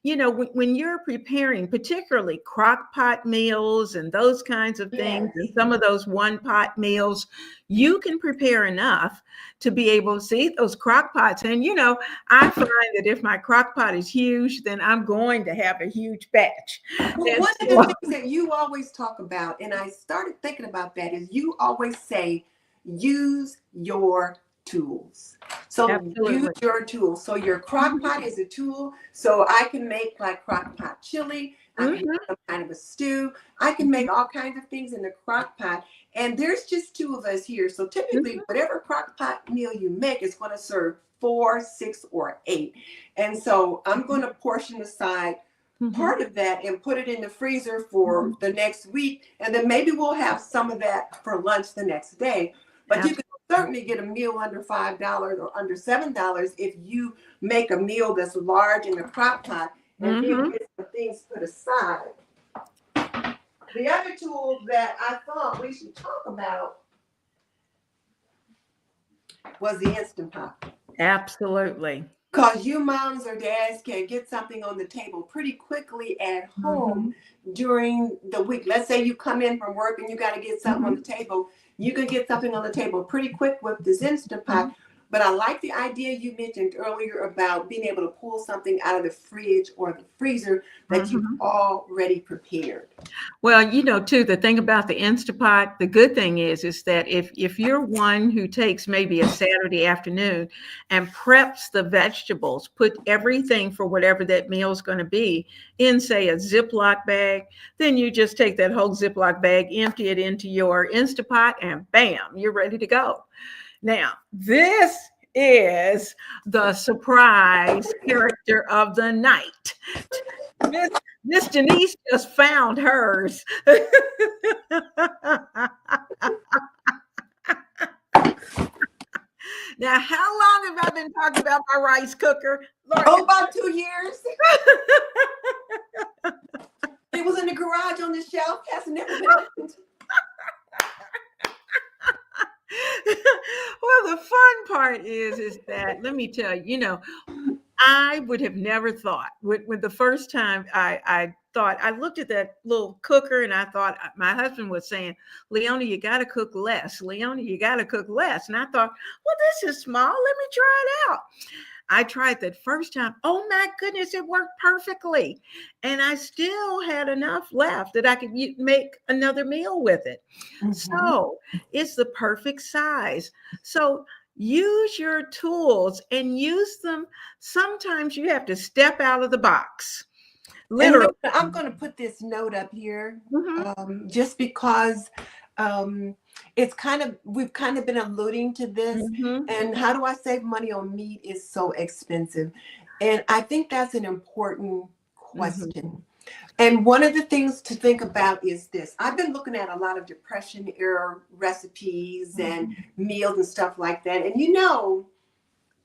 when you're preparing particularly crock pot meals and those kinds of things, and some of those one pot meals, you can prepare enough to be able to see those crock pots. And, I find that if my crock pot is huge, then I'm going to have a huge batch. Well, one of the things that you always talk about, and I started thinking about that, is you always say, use your tools. So Absolutely. use your tools. So your crock pot is a tool. So I can make like crock pot chili. I can make some kind of a stew. I can make all kinds of things in the crock pot. And there's just 2 of us here. So typically, whatever crock pot meal you make is going to serve 4, 6, or 8. And so I'm going to portion aside part of that and put it in the freezer for the next week. And then maybe we'll have some of that for lunch the next day. But you can certainly get a meal under $5 or under $7 if you make a meal that's large in the crock pot and then get some things put aside. The other tool that I thought we should talk about was the Instant Pot. Absolutely. Because you moms or dads can get something on the table pretty quickly at home during the week. Let's say you come in from work and you got to get something on the table. You can get something on the table pretty quick with this Instant Pot. But I like the idea you mentioned earlier about being able to pull something out of the fridge or the freezer that you've already prepared. Well, too, the thing about the Instapot, the good thing is that if you're one who takes maybe a Saturday afternoon and preps the vegetables, put everything for whatever that meal is going to be in, say, a Ziploc bag, then you just take that whole Ziploc bag, empty it into your Instapot, and bam, you're ready to go. Now, this is the surprise character of the night. Miss Denise just found hers. Now, how long have I been talking about my rice cooker? Lord, about 2 years. It was in the garage on the shelf. Has never been opened. Well, the fun part is that, let me tell you, I would have never thought when the first time I thought, I looked at that little cooker and I thought, my husband was saying, Leona, you got to cook less. Leona, you got to cook less. And I thought, well, this is small. Let me try it out. I tried that first time. Oh my goodness, it worked perfectly. And I still had enough left that I could make another meal with it. So it's the perfect size. So use your tools and use them. Sometimes you have to step out of the box. Literally. I'm going to put this note up here just because we've kind of been alluding to this. And how do I save money on meat is so expensive? And I think that's an important question. And one of the things to think about is this. I've been looking at a lot of Depression era recipes and meals and stuff like that. And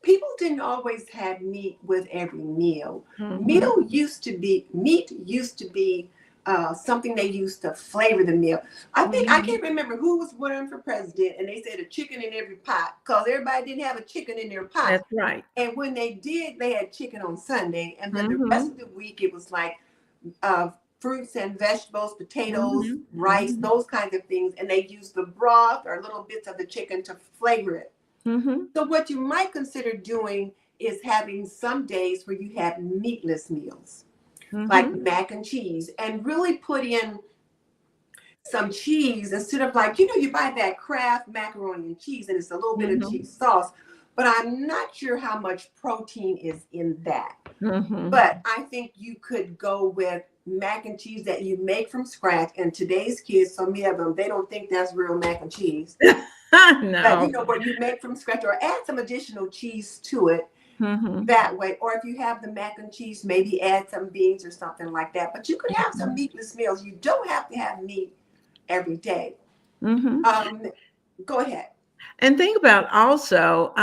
people didn't always have meat with every meal. Meat used to be something they used to flavor the meal. I can't remember who was running for president, and they said a chicken in every pot because everybody didn't have a chicken in their pot. That's right. And when they did, they had chicken on Sunday, and then the rest of the week it was like fruits and vegetables, potatoes, rice, those kinds of things, and they used the broth or little bits of the chicken to flavor it. So what you might consider doing is having some days where you have meatless meals, like mac and cheese, and really put in some cheese instead of like, you buy that Kraft macaroni and cheese and it's a little bit of Mm-hmm. cheese sauce, but I'm not sure how much protein is in that. Mm-hmm. But I think you could go with mac and cheese that you make from scratch. And today's kids, so many of them, they don't think that's real mac and cheese. No. But where you make from scratch or add some additional cheese to it Mm-hmm. that way. Or if you have the mac and cheese, maybe add some beans or something like that. But you could have some meatless meals. You don't have to have meat every day. Mm-hmm. Go ahead. And think about also,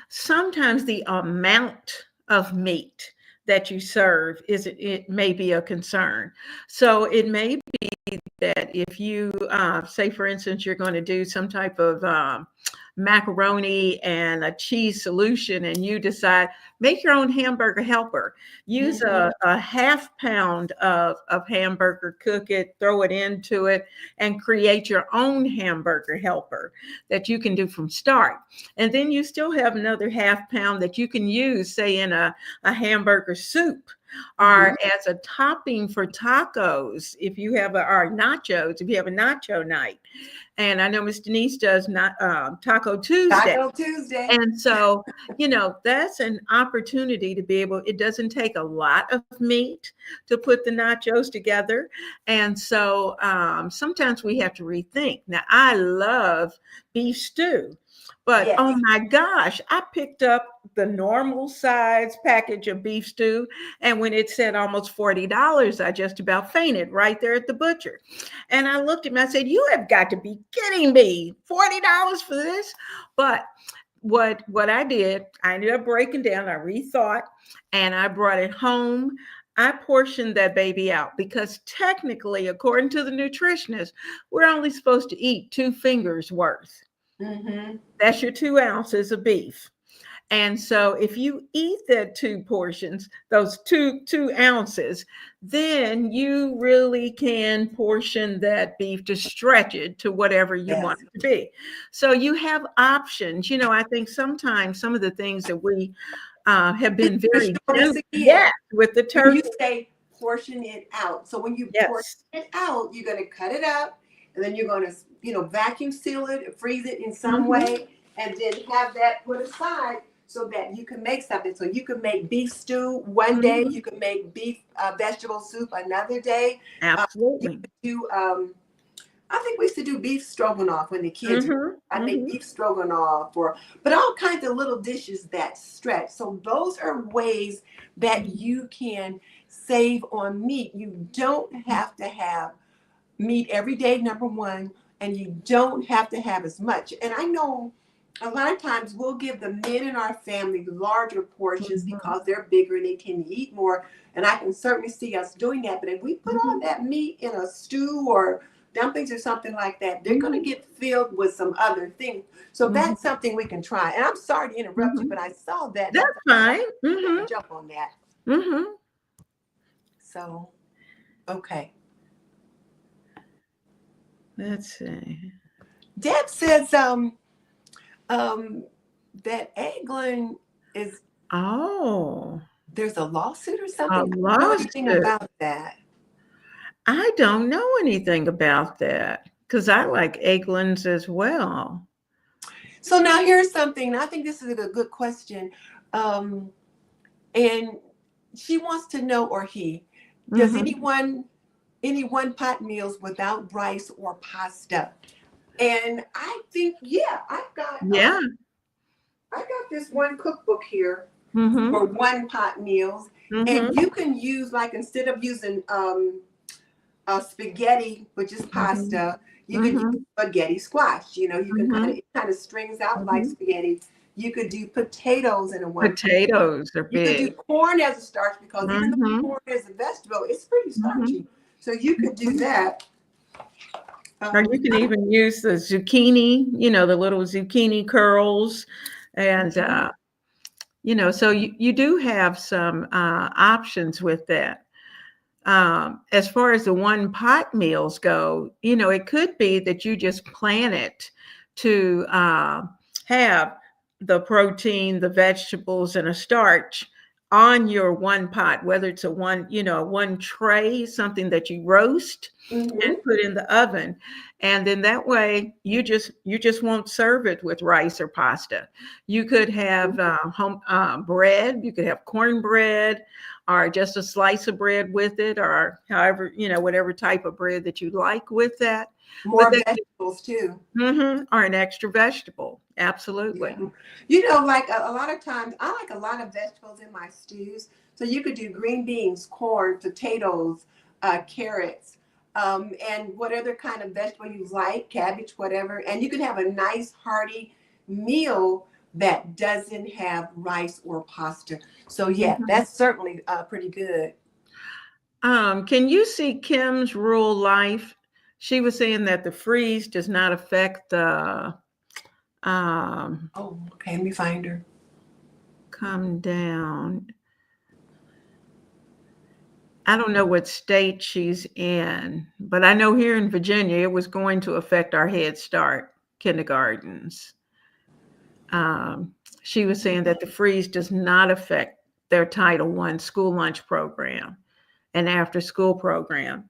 sometimes the amount of meat that you serve it may be a concern. So it may be that if you say, for instance, you're going to do some type of macaroni and a cheese solution, and you decide make your own hamburger helper. Use a half pound of hamburger, cook it, throw it into it, and create your own hamburger helper that you can do from start. And then you still have another half pound that you can use, say, in a hamburger soup, or as a topping for tacos, if you have or nachos, if you have a nacho night. And I know Miss Denise does not Taco Tuesday. Taco Tuesday. And so, that's an opportunity to be able, it doesn't take a lot of meat to put the nachos together. And so sometimes we have to rethink. Now, I love beef stew. But yes. Oh my gosh, I picked up the normal size package of beef stew. And when it said almost $40, I just about fainted right there at the butcher. And I looked at him, I said, you have got to be kidding me. $40 for this? But what I did, I ended up breaking down, I rethought, and I brought it home. I portioned that baby out because technically, according to the nutritionist, we're only supposed to eat 2 fingers worth. That's your 2 ounces of beef. And so if you eat that 2 portions, those two ounces, then you really can portion that beef to stretch it to whatever you want it to be. So you have options. I think sometimes some of the things that we have been very with the turkey. You say portion it out. So when you portion it out, you're going to cut it up, and then you're going to, vacuum seal it, freeze it in some way, and then have that put aside so that you can make something. So you can make beef stew one day, you can make beef vegetable soup another day. Absolutely. You could do, I think we used to do beef stroganoff when the kids were. I make beef stroganoff, but all kinds of little dishes that stretch. So those are ways that you can save on meat. You don't have to have meat every day, number one, and you don't have to have as much. And I know a lot of times we'll give the men in our family larger portions because they're bigger and they can eat more. And I can certainly see us doing that. But if we put all that meat in a stew or dumplings or something like that, they're going to get filled with some other things. So that's something we can try. And I'm sorry to interrupt you, but I saw that. That's fine. Jump on that. So, okay. Let's see. Deb says that Eglin is there's a lawsuit or something. A lawsuit. I don't know anything about that. I don't know anything about that because I like Eglins as well. So now here's something. I think this is a good question. And she wants to know, or he, does any one pot meals without rice or pasta? And I think, I've got this one cookbook here for one pot meals. And you can use, like, instead of using spaghetti, which is pasta, you can use spaghetti squash. You can it kind of strings out like spaghetti. You could do potatoes in a one. Potatoes are big. You could do corn as a starch because even though corn is a vegetable, it's pretty starchy. So you could do that. Or you can even use the zucchini, the little zucchini curls. And, so you do have some options with that. As far as the one pot meals go, it could be that you just plan it to have the protein, the vegetables, and a starch on your one pot, whether it's a one, one tray, something that you roast and put in the oven. And then that way you just won't serve it with rice or pasta. You could have bread, you could have cornbread or just a slice of bread with it, or however, whatever type of bread that you like with that. More vegetables too. Or an extra vegetable. Absolutely. Yeah. Like a lot of times, I like a lot of vegetables in my stews. So you could do green beans, corn, potatoes, carrots, and what other kind of vegetable you like, cabbage, whatever. And you can have a nice hearty meal that doesn't have rice or pasta. So yeah, that's certainly pretty good. Can you see Kim's rural life? She was saying that the freeze does not affect the oh, okay, let me find her. Come down. I don't know what state she's in, but I know here in Virginia it was going to affect our Head Start kindergartens. She was saying that the freeze does not affect their Title I school lunch program and after school program.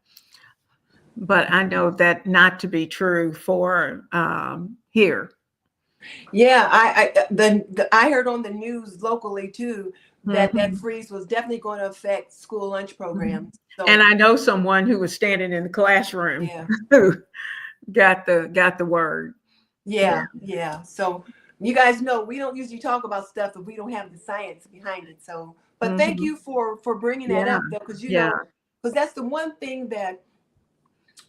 But I know that not to be true for here. Yeah, I heard on the news locally too that that freeze was definitely going to affect school lunch programs. So, and I know someone who was standing in the classroom who got the word. Yeah. So you guys know we don't usually talk about stuff if we don't have the science behind it. So, but thank you for bringing that up though, because because that's the one thing that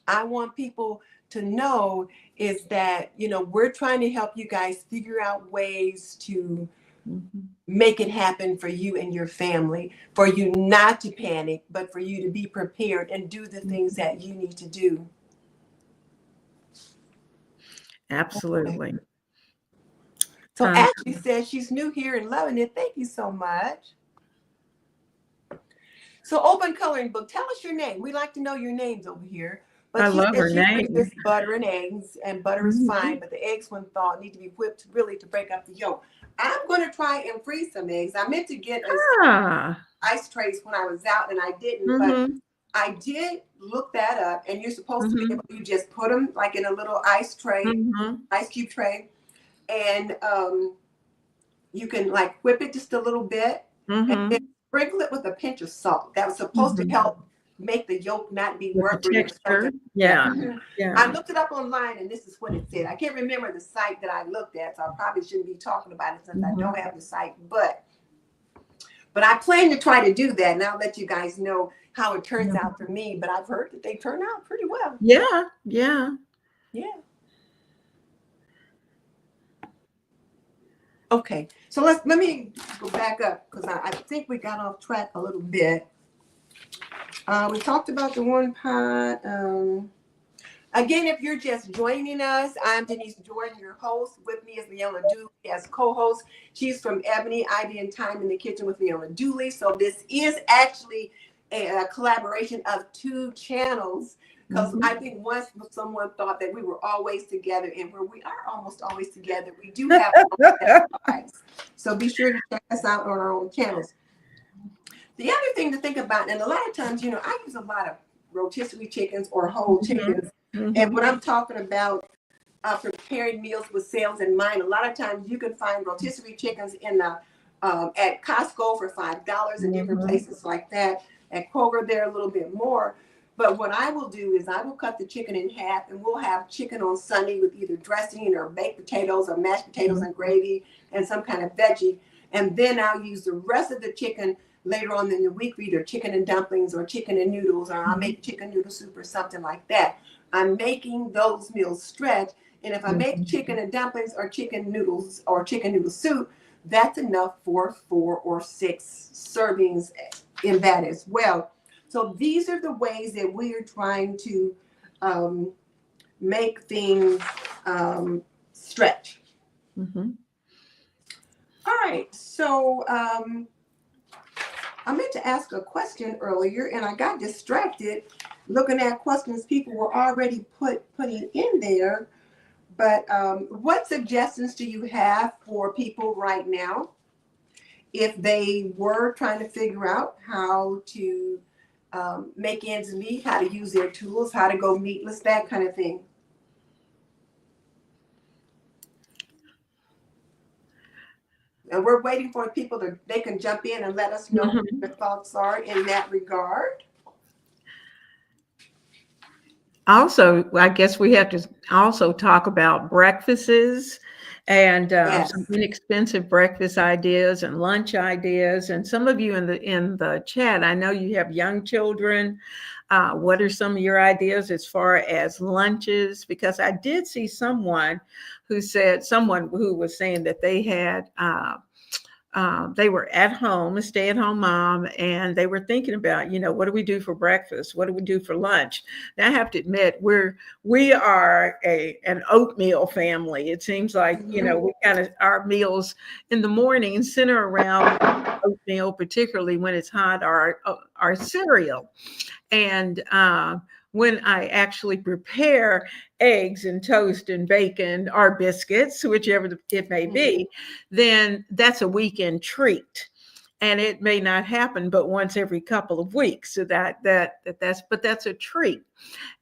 I want people to know is that, we're trying to help you guys figure out ways to make it happen for you and your family, for you not to panic, but for you to be prepared and do the things that you need to do. Absolutely. Okay. So Ashley says she's new here and loving it. Thank you so much. So Open Coloring Book, tell us your name. We like to know your names over here. But I love her name. Just butter and eggs, and butter is fine, but the eggs, when thawed, need to be whipped really to break up the yolk. I'm going to try and freeze some eggs. I meant to get ice trays when I was out, and I didn't, but I did look that up, and you're supposed to be able to just put them like in a little ice tray, ice cube tray, and you can like whip it just a little bit, and then sprinkle it with a pinch of salt. That was supposed to help make the yolk not be rubbery. Texture. I looked it up online, and this is what it said. I can't remember the site that I looked at, so I probably shouldn't be talking about it since I don't have the site. But I plan to try to do that, and I'll let you guys know how it turns out for me. But I've heard that they turn out pretty well. Yeah. Okay, so let me go back up because I think we got off track a little bit. We talked about the one pot. Again, if you're just joining us, I'm Denise Jordan, your host. With me is Leona Dooley as co-host. She's from Ebony, Ivy, and Thyme in the Kitchen with Leona Dooley. So this is actually a collaboration of two channels, because I think once someone thought that we were always together, and where we are almost always together, we do have lives. So be sure to check us out on our own channels. The other thing to think about, and a lot of times, I use a lot of rotisserie chickens or whole chickens. And when I'm talking about preparing meals with sales in mind, a lot of times you can find rotisserie chickens in the at Costco for $5 and different places like that. At Kroger, they're a little bit more. But what I will do is I will cut the chicken in half, and we'll have chicken on Sunday with either dressing or baked potatoes or mashed potatoes and gravy and some kind of veggie. And then I'll use the rest of the chicken later on in the week for either chicken and dumplings or chicken and noodles, or I'll make chicken noodle soup or something like that. I'm making those meals stretch. And if I make chicken and dumplings or chicken noodles or chicken noodle soup, that's enough for 4 or 6 servings in that as well. So these are the ways that we are trying to make things stretch. All right, so I meant to ask a question earlier, and I got distracted looking at questions people were already putting in there. But what suggestions do you have for people right now? if they were trying to figure out how to make ends meet, how to use their tools, how to go meatless, that kind of thing. And we're waiting for people they can jump in and let us know what their thoughts are in that regard. Also, I guess we have to also talk about breakfasts and some inexpensive breakfast ideas and lunch ideas. And some of you in the chat, I know you have young children. What are some of your ideas as far as lunches? Because I did see someone who was saying that they had they were at home, a stay-at-home mom, and they were thinking about, what do we do for breakfast? What do we do for lunch? Now, I have to admit, we are an oatmeal family. It seems like, we kind of, our meals in the morning center around oatmeal, particularly when it's hot, our cereal. And when I actually prepare eggs and toast and bacon or biscuits, whichever it may be, then that's a weekend treat. And it may not happen but once every couple of weeks. So that's a treat.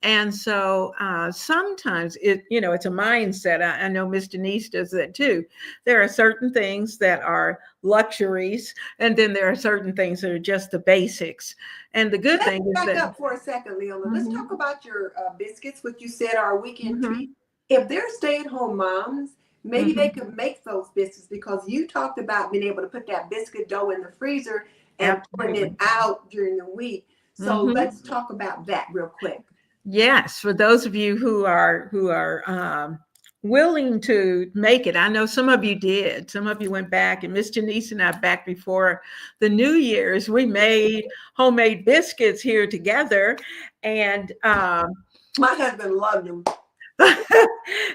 And so sometimes it's a mindset. I know Miss Denise does that too. There are certain things that are luxuries, and then there are certain things that are just the basics. And the good thing is that— Let's back up for a second, Leona. Let's talk about your biscuits, what you said are a weekend treat. If they're stay-at-home moms, maybe they could make those biscuits, because you talked about being able to put that biscuit dough in the freezer and putting it out during the week. So let's talk about that real quick. Yes, for those of you who are willing to make it. I know some of you did. Some of you went back, and Miss Denise and I, back before the New Year's, we made homemade biscuits here together. And my husband loved them.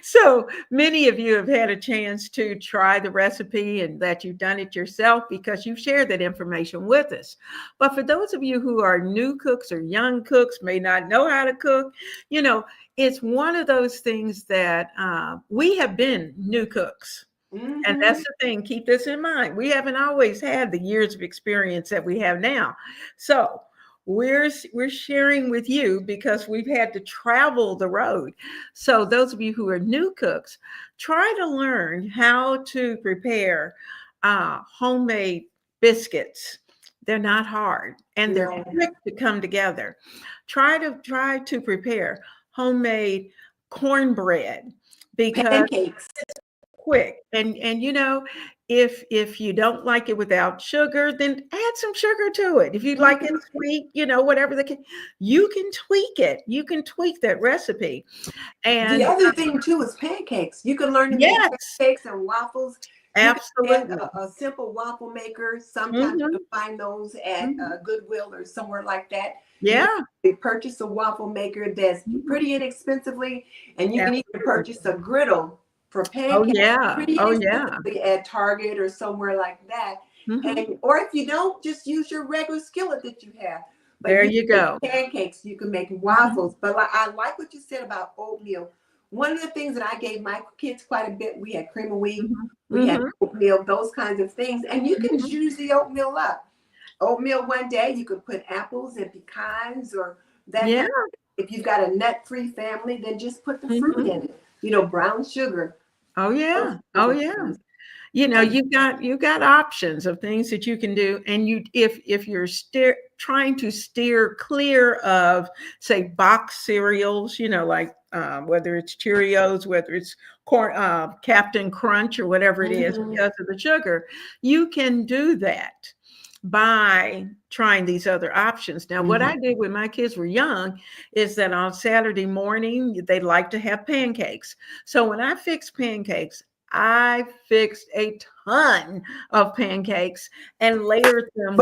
So many of you have had a chance to try the recipe, and that you've done it yourself because you've shared that information with us. But for those of you who are new cooks or young cooks, may not know how to cook, it's one of those things that we have been new cooks. And that's the thing. Keep this in mind. We haven't always had the years of experience that we have now. So we're sharing with you because we've had to travel the road. So those of you who are new cooks, try to learn how to prepare homemade biscuits. They're not hard, and they're quick to come together. Try to prepare homemade cornbread, because pancakes. Quick. And if you don't like it without sugar, then add some sugar to it. If you like it sweet, whatever you can tweak it. You can tweak that recipe. And the other thing too is pancakes. You can learn to make pancakes and waffles. Absolutely. A simple waffle maker. Sometimes you can find those at Goodwill or somewhere like that. Yeah. You purchase a waffle maker that's pretty inexpensively, and you can even purchase a griddle for pancakes. Pretty inexpensively at Target or somewhere like that. Or if you don't, just use your regular skillet that you have. But there you go. Pancakes, you can make waffles. But I like what you said about oatmeal. One of the things that I gave my kids quite a bit, we had cream of wheat, we had oatmeal, those kinds of things. And you can juice the oatmeal up. Oatmeal one day, you could put apples and pecans or that. Yeah. If you've got a nut-free family, then just put the fruit in it. Brown sugar. Oh yeah. Oh yeah. You've got options of things that you can do. And if you're trying to steer clear of, say, box cereals, like whether it's Cheerios, whether it's Captain Crunch or whatever it is, because of the sugar, you can do that by trying these other options. Now, what I did when my kids were young is that on Saturday morning, they like to have pancakes. So when I fixed pancakes, I fixed a ton of pancakes and layered them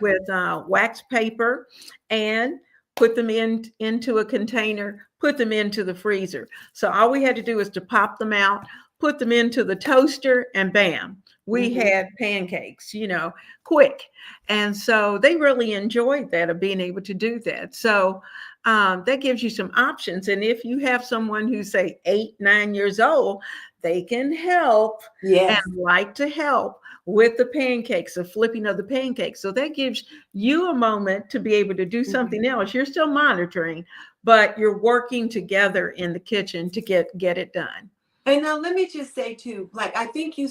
with wax paper and put them into a container, put them into the freezer. So all we had to do was to pop them out, put them into the toaster, and bam, we had pancakes, quick. And so they really enjoyed that, of being able to do that. So that gives you some options. And if you have someone who's, say, 8, 9 years old, they can help Yes. and like to help with the pancakes, the flipping of the pancakes. So that gives you a moment to be able to do something else. You're still monitoring, but you're working together in the kitchen to get it done. And now let me just say too, like I think you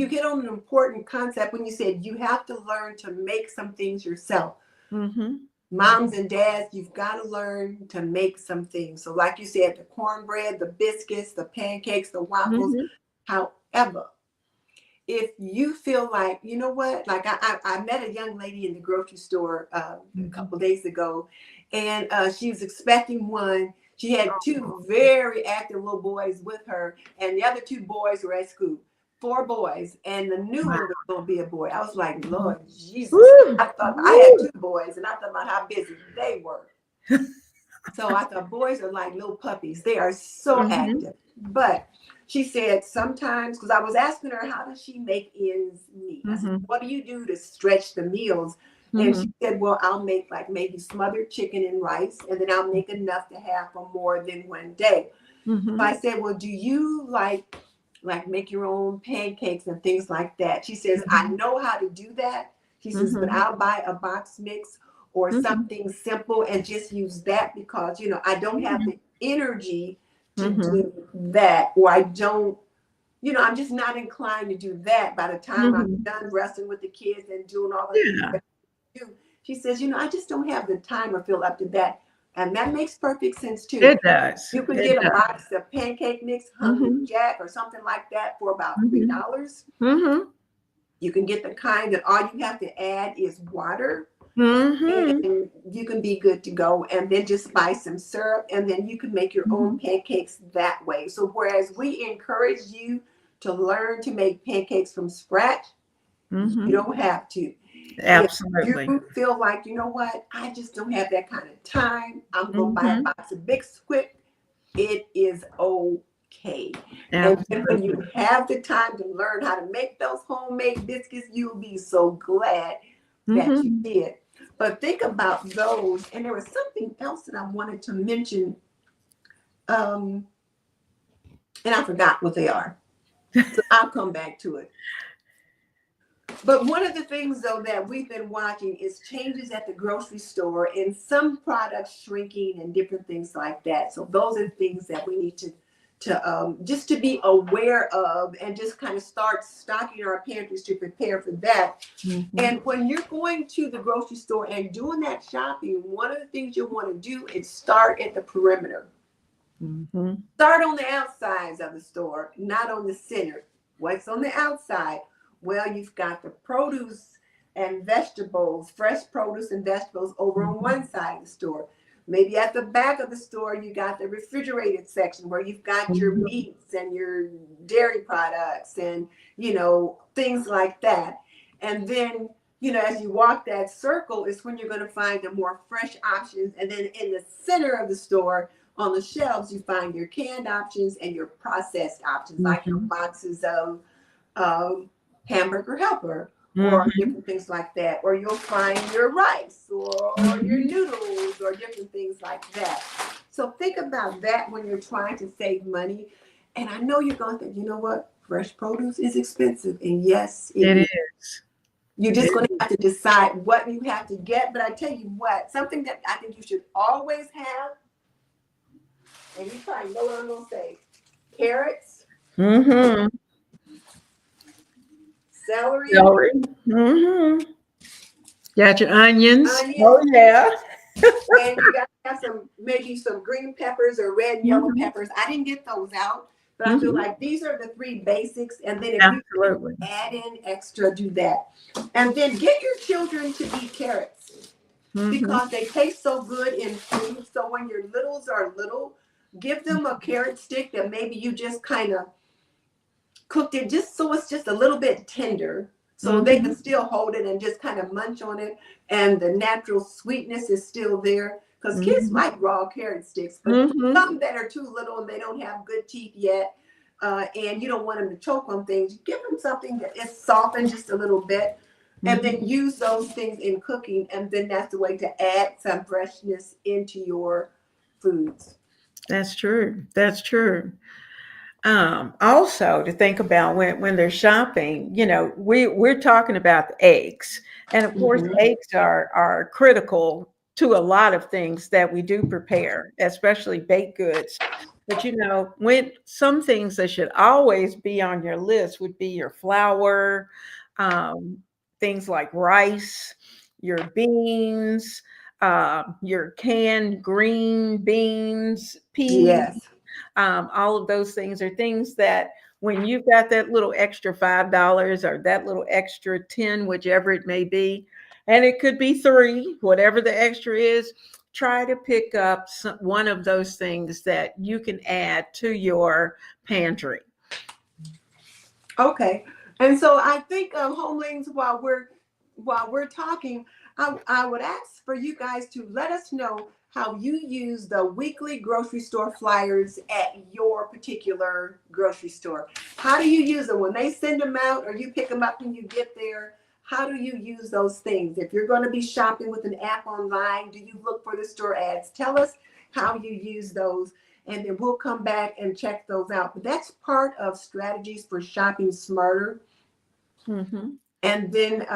get on an important concept when you said you have to learn to make some things yourself. Mm-hmm. Moms and dads, you've got to learn to make some things. So like you said, the cornbread, the biscuits, the pancakes, the waffles. Mm-hmm. However, if you feel like, you know what, like I met a young lady in the grocery store a couple days ago, and she was expecting one. She had two very active little boys with her, and the other two boys were at school. 4 boys, and the new one was going to be a boy. I was like, Lord Jesus. Woo! I thought I had 2 boys, and I thought about how busy they were. So I thought boys are like little puppies. They are so active. But she said sometimes, because I was asking her, how does she make ends meet? I said, what do you do to stretch the meals? And she said, well, I'll make like maybe smothered chicken and rice, and then I'll make enough to have for more than one day. So I said, well, do you like make your own pancakes and things like that? She says, I know how to do that. She says, but I'll buy a box mix or something simple and just use that because, you know, I don't have the energy to do that, or I don't, you know, I'm just not inclined to do that by the time I'm done wrestling with the kids and doing all the things that I do. She says, you know, I just don't have the time or feel up to that. And that makes perfect sense too. It does. You can get a box of pancake mix, Hungry Jack or something like that for about $3. You can get the kind that all you have to add is water. And you can be good to go, and then just buy some syrup, and then you can make your own pancakes that way. So whereas we encourage you to learn to make pancakes from scratch, you don't have to. Absolutely. If you feel like, you know what, I just don't have that kind of time, I'm going to buy a box of Bisquick, it is okay. And then when you have the time to learn how to make those homemade biscuits, you'll be so glad that you did. But think about those. And there was something else that I wanted to mention. And I forgot what they are. So I'll come back to it. But one of the things, though, that we've been watching is changes at the grocery store and some products shrinking and different things like that. So those are things that we need to just to be aware of and just kind of start stocking our pantries to prepare for that. And when you're going to the grocery store and doing that shopping, one of the things you'll want to do is start at the perimeter. Start on the outsides of the store, not on the center. What's on the outside? Well, you've got the produce and vegetables, fresh produce and vegetables over on one side of the store. Maybe at the back of the store, you got the refrigerated section where you've got your meats and your dairy products and, you know, things like that. And then, you know, as you walk that circle is when you're going to find the more fresh options. And then in the center of the store, on the shelves, you find your canned options and your processed options, like your boxes of Hamburger Helper or different things like that. Or you'll find your rice or your noodles or different things like that. So think about that when you're trying to save money. And I know you're going to think, you know what? Fresh produce is expensive. And yes, it is. You're just going to have to decide what you have to get. But I tell you what, something that I think you should always have, and you probably know what I'm going to say, carrots, celery. Got your onions. Oh, yeah. And you got to have maybe some green peppers or red and yellow peppers. I didn't get those out, but I feel like these are the 3 basics. And then if you add in extra, do that. And then get your children to eat carrots because they taste so good in food. So when your littles are little, give them a carrot stick that maybe you just kind of cooked it just so it's just a little bit tender. So they can still hold it and just kind of munch on it. And the natural sweetness is still there. Because kids like raw carrot sticks. But some that are too little and they don't have good teeth yet. And you don't want them to choke on things. Give them something that is softened just a little bit. And then use those things in cooking. And then that's the way to add some freshness into your foods. That's true. That's true. Also to think about when they're shopping, we're talking about the eggs. And of course, Mhm. eggs are critical to a lot of things that we do prepare, especially baked goods. But when some things that should always be on your list would be your flour, um, things like rice, your beans, your canned green beans, peas, Yes. all of those things are things that when you've got that little extra $5 or that little extra 10, whichever it may be, and it could be three, whatever the extra is, try to pick up one of those things that you can add to your pantry. Okay. And so I think homelings, while we're talking, I would ask for you guys to let us know how you use the weekly grocery store flyers at your particular grocery store. How do you use them? When they send them out or you pick them up when you get there? How do you use those things? If you're going to be shopping with an app online, do you look for the store ads? Tell us how you use those, and then we'll come back and check those out. But that's part of strategies for shopping smarter. Mm-hmm. And then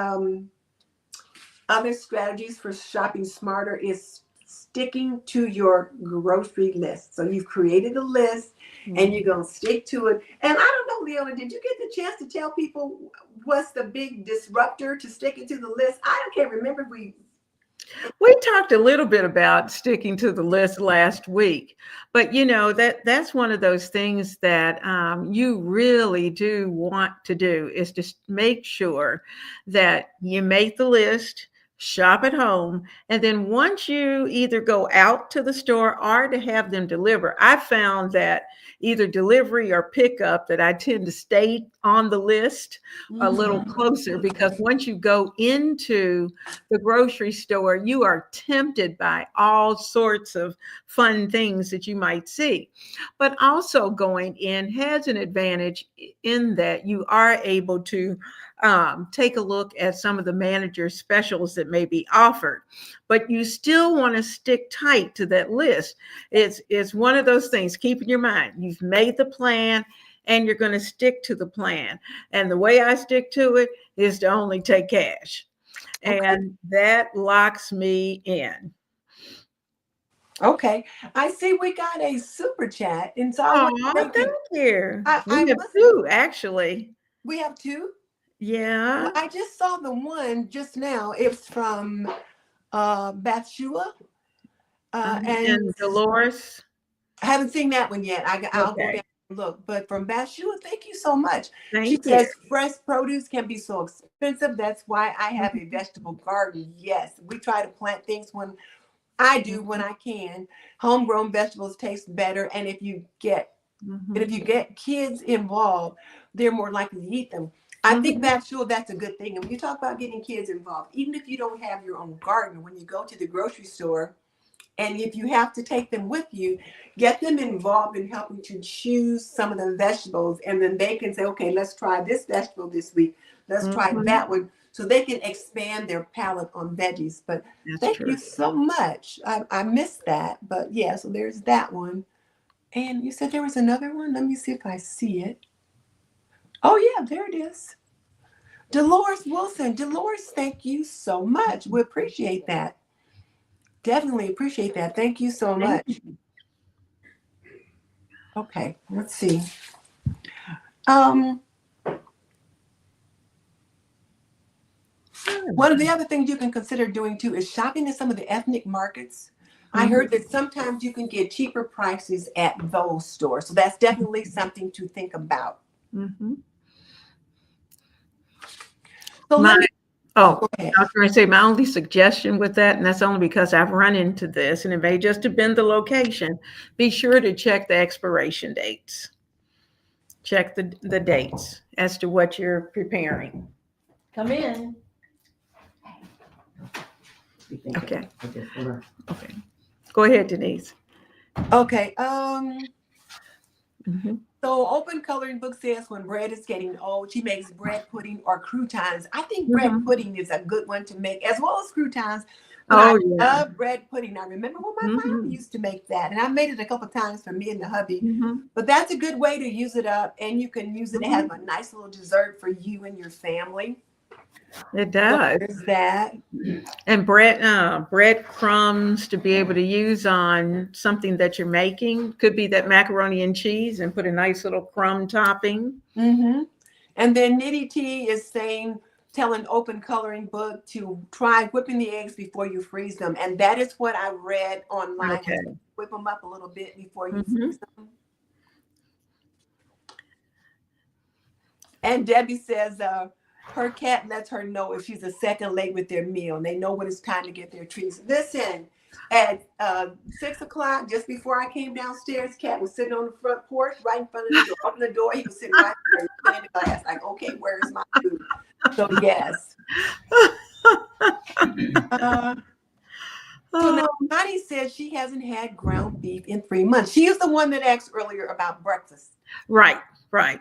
other strategies for shopping smarter is sticking to your grocery list. So you've created a list and you're going to stick to it. And I don't know, Leona, did you get the chance to tell people what's the big disruptor to sticking to the list? I can't remember if We talked a little bit about sticking to the list last week, but that's one of those things that you really do want to do is to make sure that you make the list, shop at home, and then once you either go out to the store or to have them deliver, I found that either delivery or pickup that I tend to stay on the list a little closer because once you go into the grocery store, you are tempted by all sorts of fun things that you might see. But also going in has an advantage in that you are able to take a look at some of the manager specials that may be offered, but you still want to stick tight to that list. It's one of those things. Keep in your mind, you've made the plan and you're going to stick to the plan. And the way I stick to it is to only take cash. Okay. And that locks me in. Okay. I see we got a super chat. And so I want to Oh, thank thank you. you. I We have must, two, actually. we have two. Yeah. Well, I just saw the one just now. It's from Bathsheba. And And Dolores. I haven't seen that one yet. I'll go Okay. down and look. But from Bathsheba, thank you so much. She Thank you. says fresh produce can be so expensive. That's why I have a vegetable garden. Yes, we try to plant things when I do when I can. Homegrown vegetables taste better, and if you get kids involved, they're more likely to eat them. I think that's a good thing. And when you talk about getting kids involved, even if you don't have your own garden, when you go to the grocery store, and if you have to take them with you, get them involved in helping to choose some of the vegetables. And then they can say, okay, let's try this vegetable this week. Let's try Mhm. that one. So they can expand their palate on veggies. But That's thank you true. so much. I missed that. But yeah, so there's that one. And you said there was another one? Let me see if I see it. Oh, yeah, there it is. Dolores Wilson. Dolores, thank you so much. We appreciate that. Definitely appreciate that. Thank you so Thank much. Okay, let's see. Um, you. One of the other things you can consider doing too is shopping at some of the ethnic markets. I Mhm. heard that sometimes you can get cheaper prices at those stores. So that's definitely something to think about. Mhm. So My let me, oh, Oh, go ahead. I was going to say my only suggestion with that, and that's only because I've run into this, and it may just have been the location. Be sure to check the expiration dates. Check the dates as to what you're preparing. Come in. Okay. Okay. Go ahead, Denise. Okay. Mhm. So Open Coloring Book says when bread is getting old, she makes bread pudding or croutons. I think bread Mhm. pudding is a good one to make, as well as croutons. But I Oh yeah. love bread pudding. I remember when my mom Hmm. used to make that, and I made it a couple times for me and the hubby. Hmm. But that's a good way to use it up, and you can use it to have Hmm. a nice little dessert for you and your family. It So does. there's that. And bread crumbs to be able to use on something that you're making. Could be that macaroni and cheese and put a nice little crumb topping. Hmm. And then Nitty T is saying, tell an open coloring book to try whipping the eggs before you freeze them. And that is what I read online. Okay. Whip them up a little bit before you Hmm. freeze them. And Debbie says her cat lets her know if she's a second late with their meal. And they know when it's time to get their treats. Listen, at 6 o'clock, just before I came downstairs, Cat was sitting on the front porch right in front of the door. Open the door, he was sitting right there in the glass, like, okay, where's my food? So yes. Uh, so now Oh, Connie says she hasn't had ground beef in 3 months. She is the one that asked earlier about breakfast. right, right.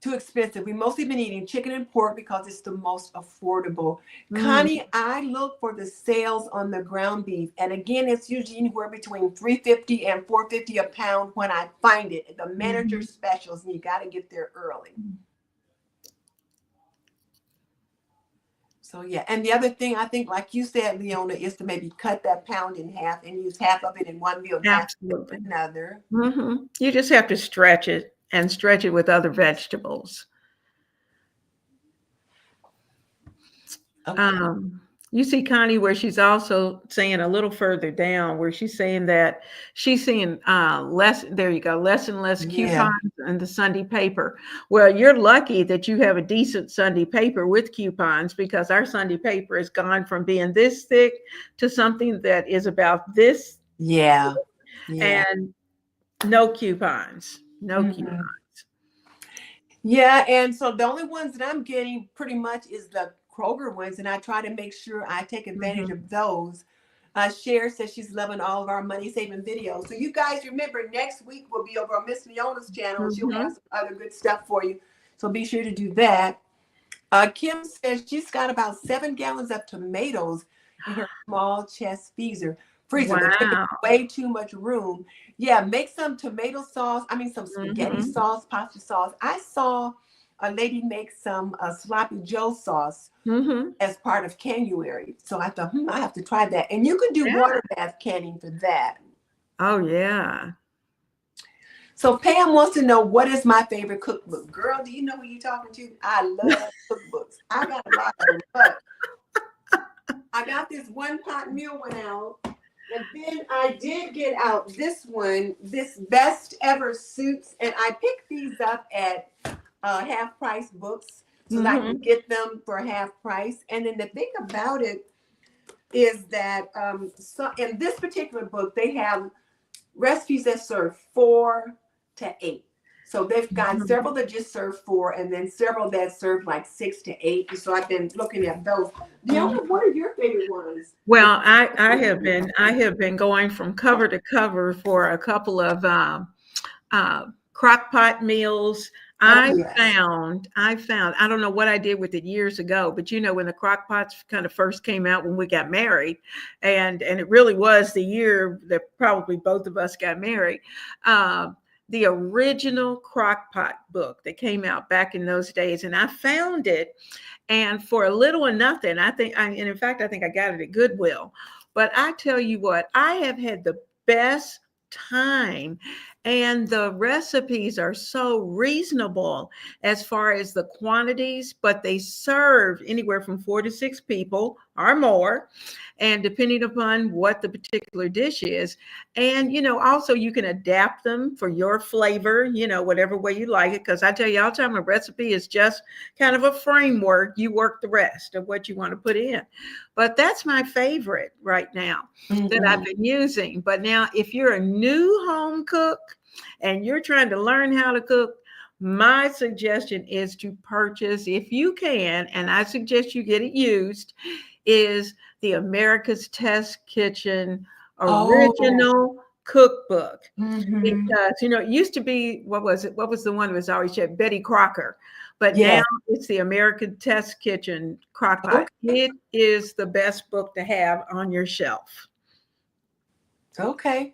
Too expensive. We've mostly been eating chicken and pork because it's the most affordable. Mm, Connie, I look for the sales on the ground beef. And again, it's usually anywhere between $3.50 and $4.50 a pound when I find it. The manager mhm. specials, and you got to get there early. So yeah, and the other thing I think, like you said, Leona, is to maybe cut that pound in half and use half of it in one meal and half Absolutely. in another. You just have to stretch it and stretch it with other vegetables. Okay. You see Connie where she's also saying a little further down where she's saying that she's seeing less, there you go, less and less Yeah. coupons in the Sunday paper. Well, you're lucky that you have a decent Sunday paper with coupons because our Sunday paper has gone from being this thick to something that is about this Yeah. Yeah. and no coupons. No coupons. Mhm. Yeah, and so the only ones that I'm getting pretty much is the Kroger ones, and I try to make sure I take advantage Mhm. of those. Cher says she's loving all of our money saving videos. So you guys remember next week we'll be over on Miss Leona's channel, and she'll have Mhm. some other good stuff for you. So be sure to do that. Kim says she's got about 7 gallons of tomatoes in her small chest freezer. They're taking Wow. way too much room. Yeah, make some tomato sauce. I mean, some spaghetti Mhm. sauce, pasta sauce. I saw a lady make some sloppy Joe sauce Mhm. as part of Canuary. So I thought, I have to try that. And you can do Yeah. water bath canning for that. Oh yeah. So Pam wants to know, what is my favorite cookbook? Girl, do you know who you're talking to? I love cookbooks. I got a lot of them, but I got this one pot meal one out. And then I did get out this one, this best ever soups. And I picked these up at half price books so that I can Mhm. get them for half price. And then the thing about it is that so in this particular book, they have recipes that serve 4 to 8. So they've got Mhm. several that just serve 4, and then several that serve like 6 to 8. And so I've been looking at those. Mhm. Leona, what are your favorite ones? Well, I have been going from cover to cover for a couple of crock pot meals. Oh yes. I found, I don't know what I did with it years ago, but you know, when the crock pots kind of first came out when we got married, and it really was the year that probably both of us got married. The original crock pot book that came out back in those days, and I found it, and for a little or nothing, and in fact, I think I got it at Goodwill. But I tell you what, I have had the best time, and the recipes are so reasonable as far as the quantities, but they serve anywhere from 4 to 6 people or more, and depending upon what the particular dish is. And you know, also you can adapt them for your flavor, you know, whatever way you like it, because I tell you all the time, a recipe is just kind of a framework. You work the rest of what you want to put in. But that's my favorite right now that I've Mm-hmm. been using. But now, if you're a new home cook and you're trying to learn how to cook, my suggestion is to purchase, if you can, and I suggest you get it used, is the America's Test Kitchen Oh. original cookbook. Mm-hmm. Because, you know, it used to be, what was it? What was the one that was always said? Betty Crocker. but now Yes. it's the American Test Kitchen Crockpot. Okay. It is the best book to have on your shelf. Okay.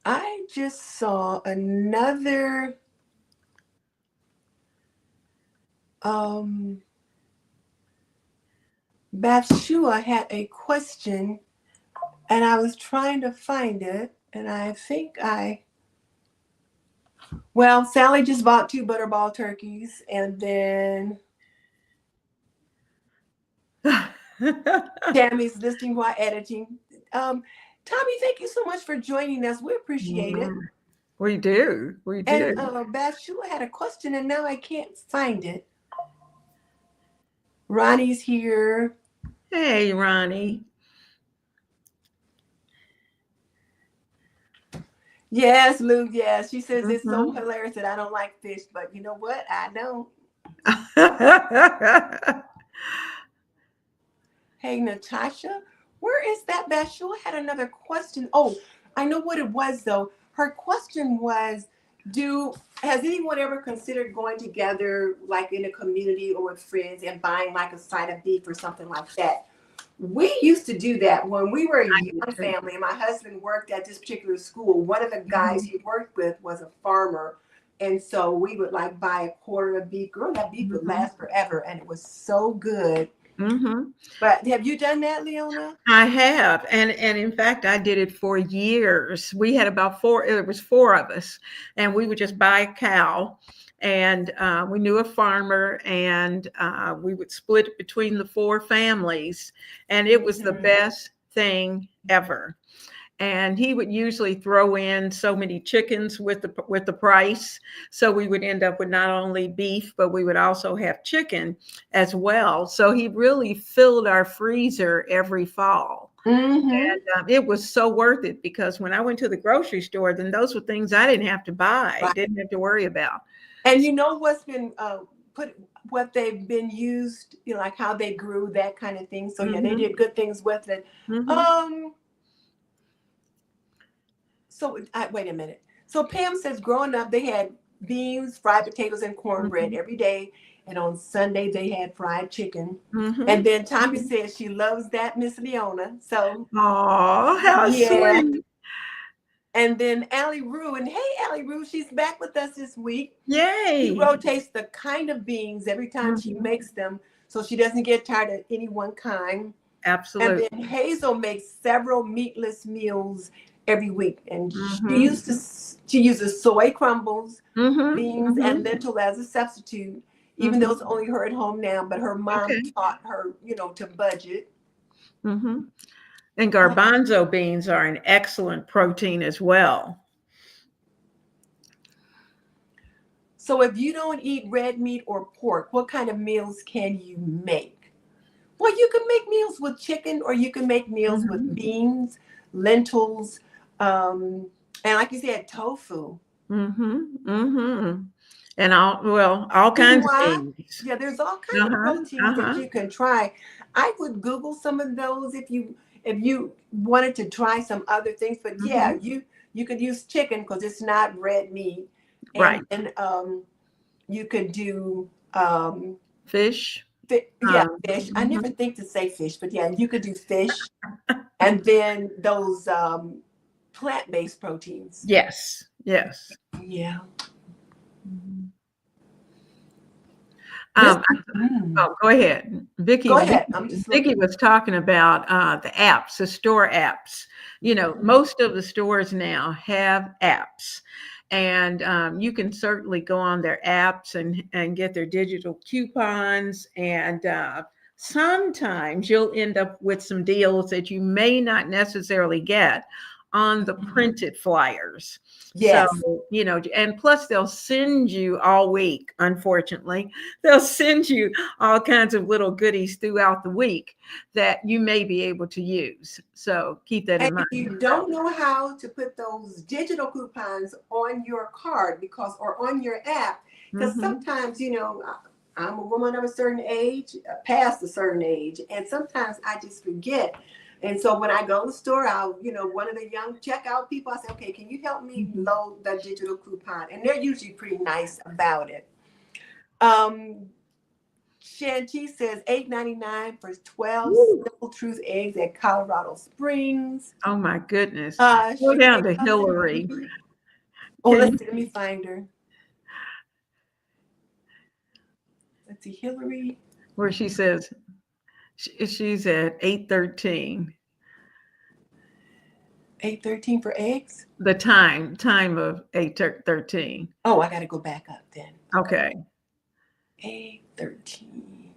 I just saw another Bathshua had a question and I was trying to find it and I think well, Sally just bought 2 butterball turkeys and then Tammy's listing while editing. Tommy, thank you so much for joining us. We appreciate it. We do. We do. And Bathshua had a question and now I can't find it. Ronnie's here. Hey, Ronnie. Yes, Lou. Yes. She says it's so hilarious that I don't like fish, but you know what? I don't. Hey, Natasha, where is that? Bathshua had another question. Oh, I know what it was though. Her question was, has anyone ever considered going together like in a community or with friends and buying like a side of beef or something like that? We used to do that when we were a young family and my husband worked at this particular school. One of the guys he worked with was a farmer. And so we would like buy a quarter of beef. Girl, that beef would last forever. And it was so good. But have you done that, Leona? I have. And in fact, I did it for years. We had about 4 of us. And we would just buy a cow. And we knew a farmer, and we would split it between the 4 families, and it was the best thing ever. And he would usually throw in so many chickens with the price, so we would end up with not only beef, but we would also have chicken as well. So he really filled our freezer every fall. And it was so worth it, because when I went to the grocery store, then those were things I didn't have to buy, didn't have to worry about. And you know what's been what they've been used, you know, like how they grew, that kind of thing. So yeah, they did good things with it. So wait a minute. So Pam says growing up, they had beans, fried potatoes, and cornbread every day. And on Sunday, they had fried chicken. And then Tommy says she loves that, Miss Leona. So, oh, how sweet. And then Allie Rue, and hey, Allie Rue, she's back with us this week. Yay. She rotates the kind of beans every time she makes them, so she doesn't get tired of any one kind. Absolutely. And then Hazel makes several meatless meals every week. And she uses soy crumbles, beans, and lentil as a substitute, even though it's only her at home now, but her mom taught her, you know, to budget. And garbanzo beans are an excellent protein as well. So if you don't eat red meat or pork, what kind of meals can you make? Well, you can make meals with chicken, or you can make meals with beans, lentils, and like you said, tofu. And all kinds of things. Yeah, there's all kinds of proteins that you can try. I would Google some of those if you wanted to try some other things. But yeah, you could use chicken because it's not red meat. And you could do fish. Fish. I never think to say fish, but yeah, you could do fish. And then those plant-based proteins. Yes. Yeah. Oh, go ahead, Vicki. Go ahead. Vicki was talking about the apps, the store apps. You know, most of the stores now have apps, and you can certainly go on their apps and get their digital coupons. And sometimes you'll end up with some deals that you may not necessarily get on the printed flyers. Yes. So, you know, and plus they'll send you all week, unfortunately, they'll send you all kinds of little goodies throughout the week that you may be able to use. So keep that in mind. If you don't know how to put those digital coupons on your card or on your app, because sometimes, you know, I'm a woman of a certain age, past a certain age, and sometimes I just forget. And so when I go to the store, one of the young checkout people, I say, okay, can you help me load the digital coupon? And they're usually pretty nice about it. Shanti says $8.99 for 12 Woo. Simple Truth eggs at Colorado Springs. Oh my goodness. Go She down to Hillary. Oh, Can let's see. Let me find her. Let's see, Hillary. where she says she's at 8:13. 8.13 for eggs. The time of 8:13. Oh, I got to go back up then. Okay. 8.13.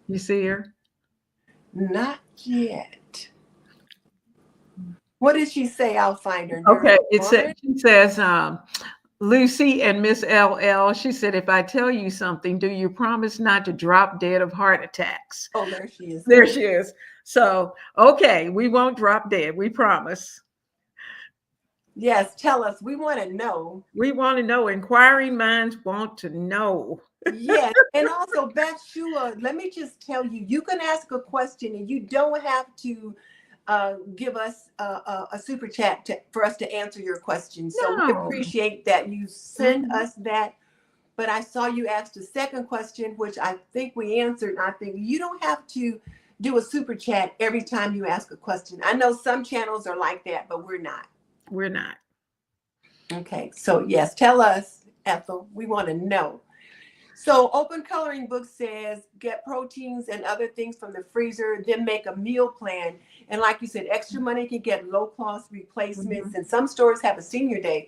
You see her? Not yet. What did she say? I'll find her. Okay. She says, Lucy and Miss LL, she said, if I tell you something, do you promise not to drop dead of heart attacks? Oh, there she is. There she is. So, okay, we won't drop dead. We promise. Yes, tell us. We want to know. We want to know. Inquiring minds want to know. Yes. And also, Bathsheba, let me just tell you, you can ask a question and you don't have to give us a super chat for us to answer your question. So we appreciate that you send us that. But I saw you asked a second question, which I think we answered. I think you don't have to do a super chat every time you ask a question. I know some channels are like that, but we're not. We're not. Okay. So yes, tell us, Ethel. We want to know. So Open Coloring Book says, get proteins and other things from the freezer, then make a meal plan. And like you said, extra money can get low cost replacements. And some stores have a senior day.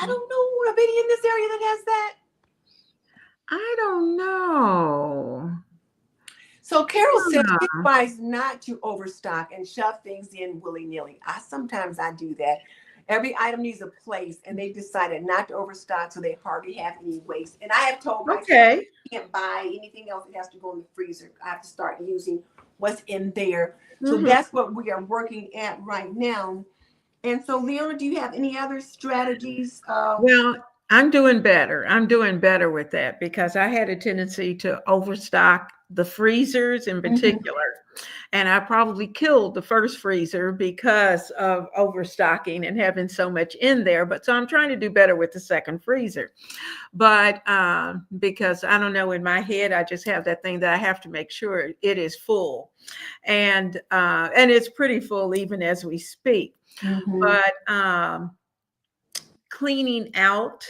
I don't know of any in this area that has that. I don't know. So Carol said she tries not to overstock and shove things in willy-nilly. Sometimes I do that. Every item needs a place, and they decided not to overstock, so they hardly have any waste. And I have told myself, I can't buy anything else. It has to go in the freezer. I have to start using what's in there. So that's what we are working at right now. And so, Leona, do you have any other strategies? Well, I'm doing better. I'm doing better with that because I had a tendency to overstock the freezers in particular. And I probably killed the first freezer because of overstocking and having so much in there. But so I'm trying to do better with the second freezer. But because I don't know, in my head, I just have that thing that I have to make sure it is full. And it's pretty full even as we speak. But cleaning out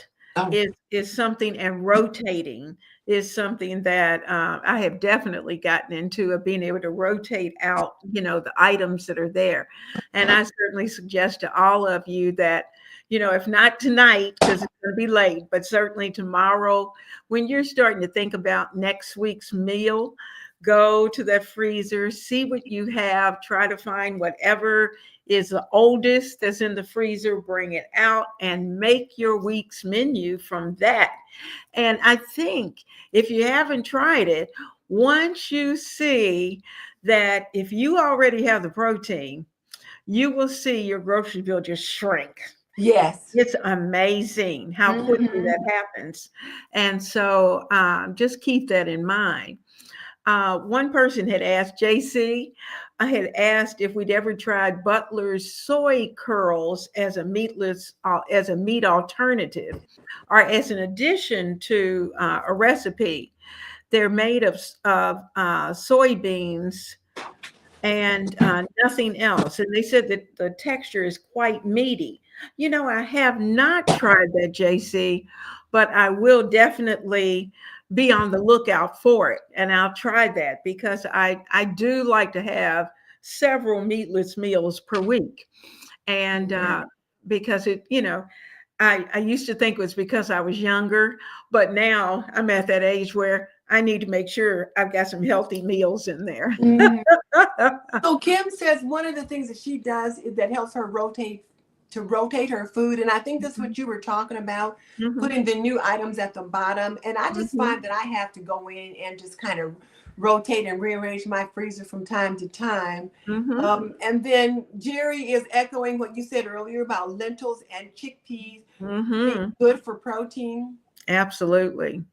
is something, and rotating is something that I have definitely gotten into, of being able to rotate out, the items that are there. And I certainly suggest to all of you that, if not tonight, because it's going to be late, but certainly tomorrow, when you're starting to think about next week's meal, go to that freezer, see what you have, try to find whatever is the oldest that's in the freezer, bring it out and make your week's menu from that. And I think if you haven't tried it, once you see that if you already have the protein, you will see your grocery bill just shrink. Yes. It's amazing how quickly that happens. And so just keep that in mind. One person had asked, JC, I had asked if we'd ever tried Butler's soy curls as a meat alternative, or as an addition to a recipe. They're made of soybeans and nothing else. And they said that the texture is quite meaty. I have not tried that, JC, but I will definitely be on the lookout for it. And I'll try that because I do like to have several meatless meals per week. And because I used to think it was because I was younger, but now I'm at that age where I need to make sure I've got some healthy meals in there. So Kim says one of the things that she does is that helps her rotate her food. And I think that's what you were talking about, putting the new items at the bottom. And I just find that I have to go in and just kind of rotate and rearrange my freezer from time to time. And then Jerry is echoing what you said earlier about lentils and chickpeas being good for protein. Absolutely.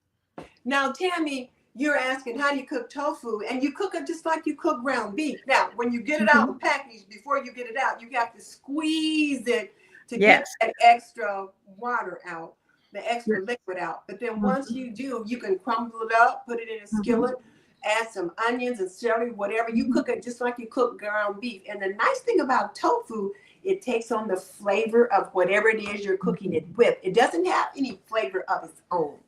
Now, Tammy, you're asking, how do you cook tofu? And you cook it just like you cook ground beef. Now, when you get it out of the package, before you get it out, you have to squeeze it to get that extra water out. the extra liquid out. But then once Mhm. you do, you can crumble it up, put it in a skillet, add some onions and celery, whatever. You cook it just like you cook ground beef. And the nice thing about tofu, it takes on the flavor of whatever it is you're cooking it with. It doesn't have any flavor of its own.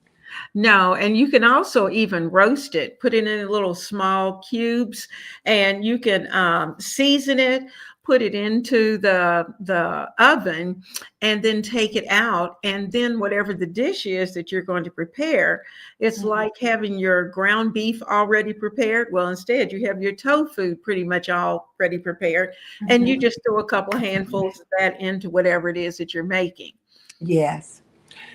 No, and you can also even roast it, put it in little small cubes, and you can season it, put it into the oven, and then take it out. And then whatever the dish is that you're going to prepare, it's like having your ground beef already prepared. Well, instead, you have your tofu pretty much already prepared, and you just throw a couple handfuls of that into whatever it is that you're making. Yes.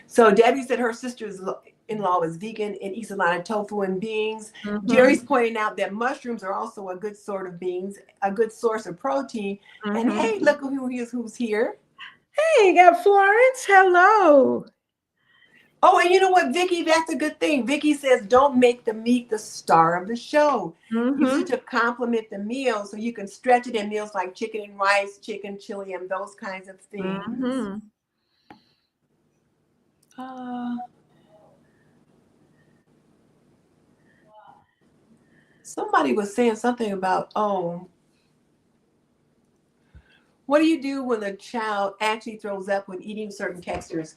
So Debbie said her sister-in-law is vegan and eats a lot of tofu and beans. Jerry's pointing out that mushrooms are also a good sort of beans, a good source of protein. And hey, look who's here. Hey, you got Florence. Hello. Oh, and you know what, Vicky? That's a good thing. Vicky says, don't make the meat the star of the show. Use it to complement the meal so you can stretch it in meals like chicken and rice, chicken, chili, and those kinds of things. Somebody was saying something about, what do you do when the child actually throws up when eating certain textures?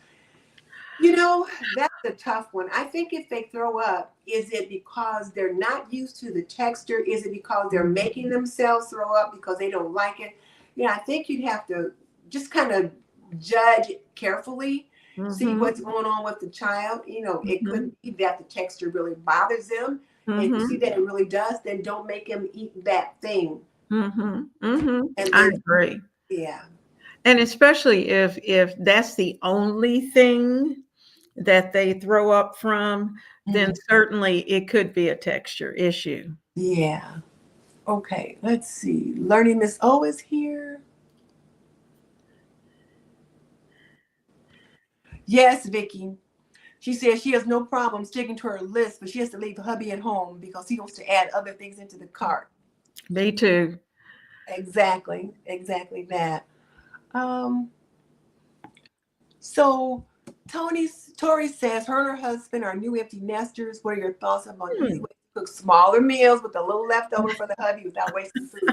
You know, that's a tough one. I think if they throw up, is it because they're not used to the texture? Is it because they're making themselves throw up because they don't like it? Yeah, I think you'd have to just kind of judge carefully, see what's going on with the child. You know, it could be that the texture really bothers them. If you see that it really does, then don't make them eat that thing. And then, I agree. Yeah. And especially if that's the only thing that they throw up from, then certainly it could be a texture issue. Yeah. Okay, let's see. Learning Miss O is here. Yes, Vicky. She says she has no problem sticking to her list, but she has to leave hubby at home because he wants to add other things into the cart. Me too. Exactly that. So Tori says her and her husband are new empty nesters. What are your thoughts about easy ways to cook smaller meals with a little leftover for the hubby without wasting food?